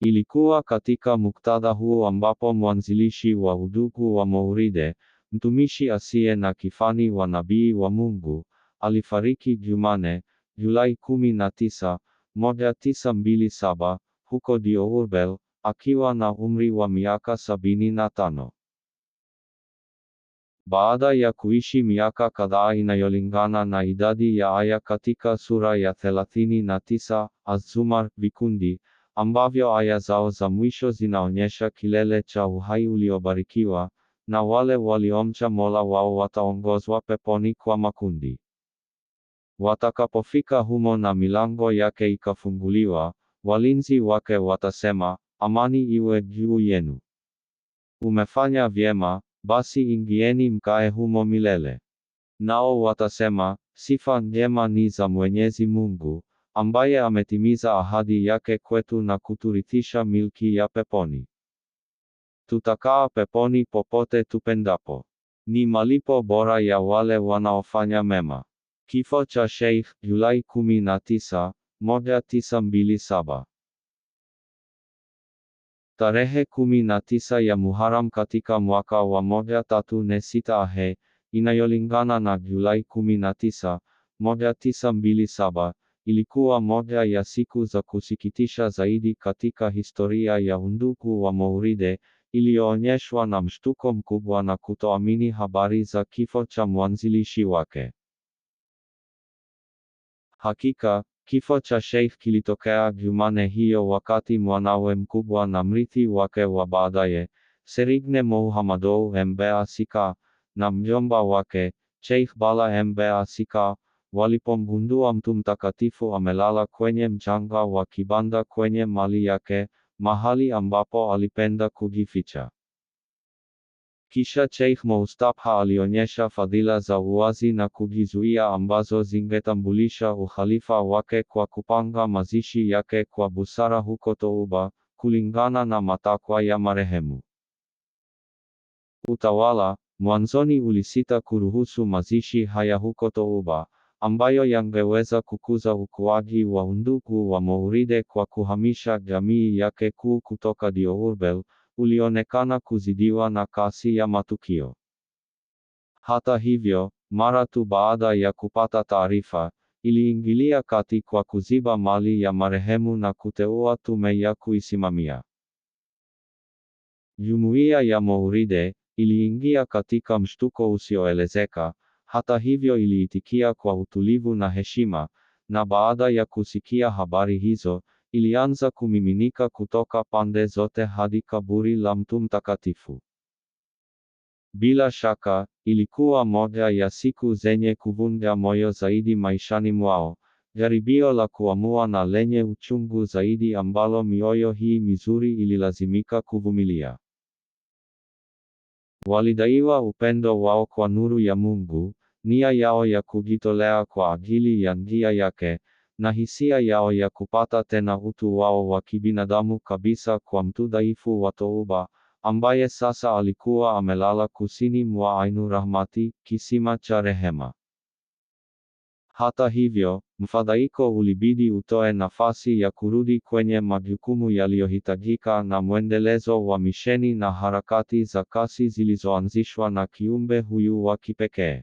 Ilikuwa katika muktadha huo ambapo mwanzilishi wa udugu wa Mouride, mtumishi asiye na kifani wa nabii wa Mungu, alifariki Jumane, Julai 19, 1927, huko Diourbel, akiwa na umri wa miaka 75. Baada ya kuishi miaka kadhaa inayolingana na idadi ya aya katika sura ya 39, Az-Zumar, vikundi, ambavyo aya zao za mwisho zinaonyesha kilele cha uhai uliobarikiwa, na wale waliomcha Mola wao wataongozwa peponi kwa makundi. Watakapofika humo na milango yake ikafunguliwa, walinzi wake watasema, amani iwe juu yenu. Umefanya vyema, basi ingieni mkae humo milele. Nao watasema, sifa njema ni za Mwenyezi Mungu, ambaye ametimiza ahadi yake kwetu na kuturithisha milki ya peponi. Tutakaa peponi popote tupendapo. Ni malipo bora ya wale wanaofanya mema. Kifo cha Sheikh, Julai 19, 1927. Tarehe 19 ya Muharram katika mwaka wa 1346 AH, inayolingana na Julai 19, 1927, ilikuwa moja ya siku za kusikitisha zaidi katika historia ya undugu wa Mauride, iliyoonyeshwa na mshtuko mkubwa na kutoamini habari za kifo cha mwanzilishi wake. Hakika, kifo cha Sheikh kilitokea Jumane hiyo wakati mwanawe mkubwa na mrithi wake wa baadaye, Serigne Muhammadou Mbe Asika, na mjomba wake, Sheikh Bala Mbe Asika, walipomgundua mtu mtakatifu amelala kwenye mchanga wa kibanda kwenye mali yake, mahali ambapo alipenda kujificha. Kisha Sheikh Moustapha alionyesha fadhila za uwazi na kujizuia ambazo zingetambulisha ukhalifa wake kwa kupanga mazishi yake kwa busara huko Touba, kulingana na matakwa ya marehemu. Utawala, mwanzoni ulisita kuruhusu mazishi haya huko Touba, ambayo yangeweza kukuza ukuaji wa undugu wa Mauride kwa kuhamisha jamii yake kuu kutoka Diourbel, ulionekana kuzidiwa na kasi ya matukio. Hata hivyo, mara tu baada ya kupata taarifa, iliingilia kati kwa kuziba mali ya marehemu na kuteua tume ya kuisimamia. Jumuiya ya Mauride iliingia katika mshtuko usioelezeka. Hata hivyo iliitikia kwa utulivu na heshima, na baada ya kusikia habari hizo, ilianza kumiminika kutoka pande zote hadi kaburi la mtu mtakatifu. Bila shaka, ilikuwa moja ya siku zenye kuvunja moyo zaidi maishani mwao, jaribio la kuamua na lenye uchungu zaidi ambalo mioyo hii mizuri ililazimika kuvumilia. Walidaiwa upendo wao kwa nuru ya Mungu, nia yao ya kujitolea kwa ajili ya njia yake, na hisia yao ya kupata tena utu wao wa kibinadamu kabisa kwa mtu dhaifu wa Touba, ambaye sasa alikuwa amelala kusini mwa Ainu Rahmati, kisima cha rehema. Hata hivyo, mfadhaiko ulibidi utoe nafasi ya kurudi kwenye majukumu yaliyohitajika na mwendelezo wa misheni na harakati za kasi zilizoanzishwa na kiumbe huyu wa kipekee.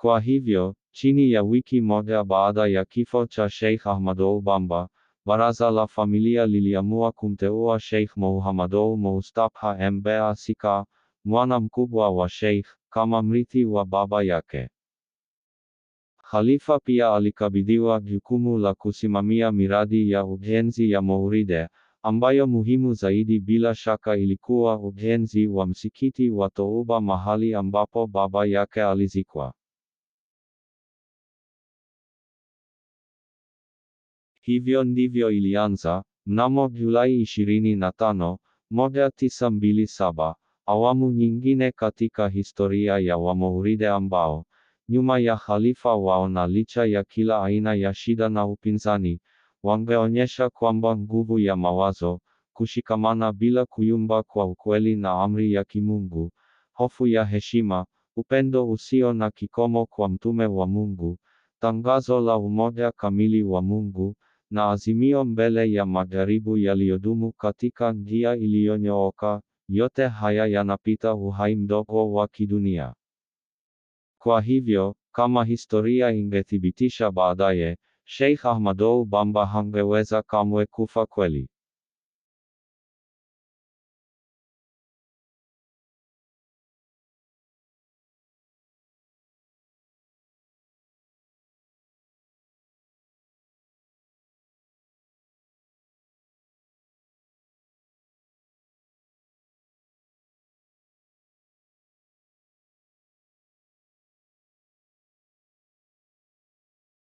Kwa hivyo, chini ya wiki moja baada ya kifo cha Sheikh Ahmadou Bamba, baraza la familia liliamua kumteua Sheikh Muhammadou Moustapha Mbe Asika, mwana mkubwa wa Sheikh, kama mrithi wa baba yake. Khalifa pia alikabidhiwa jukumu la kusimamia miradi ya ujenzi ya Mauride, ambayo muhimu zaidi bila shaka ilikuwa ujenzi wa msikiti wa Touba, mahali ambapo baba yake alizikwa. Hivyo ndivyo ilianza, mnamo Julai 25, 1927, awamu nyingine katika historia ya Wamauride ambao, nyuma ya khalifa wao na licha ya kila aina ya shida na upinzani, wangeonyesha kwamba nguvu ya mawazo, kushikamana bila kuyumba kwa ukweli na amri ya kimungu, hofu ya heshima, upendo usio na kikomo kwa mtume wa Mungu, tangazo la umoja kamili wa Mungu, na azimio mbele ya majaribu yaliyodumu katika njia iliyonyooka, yote haya yanapita uhai mdogo wa kidunia. Kwa hivyo, kama historia ingethibitisha baadaye, Sheikh Ahmadou Bamba hangeweza kamwe kufa kweli.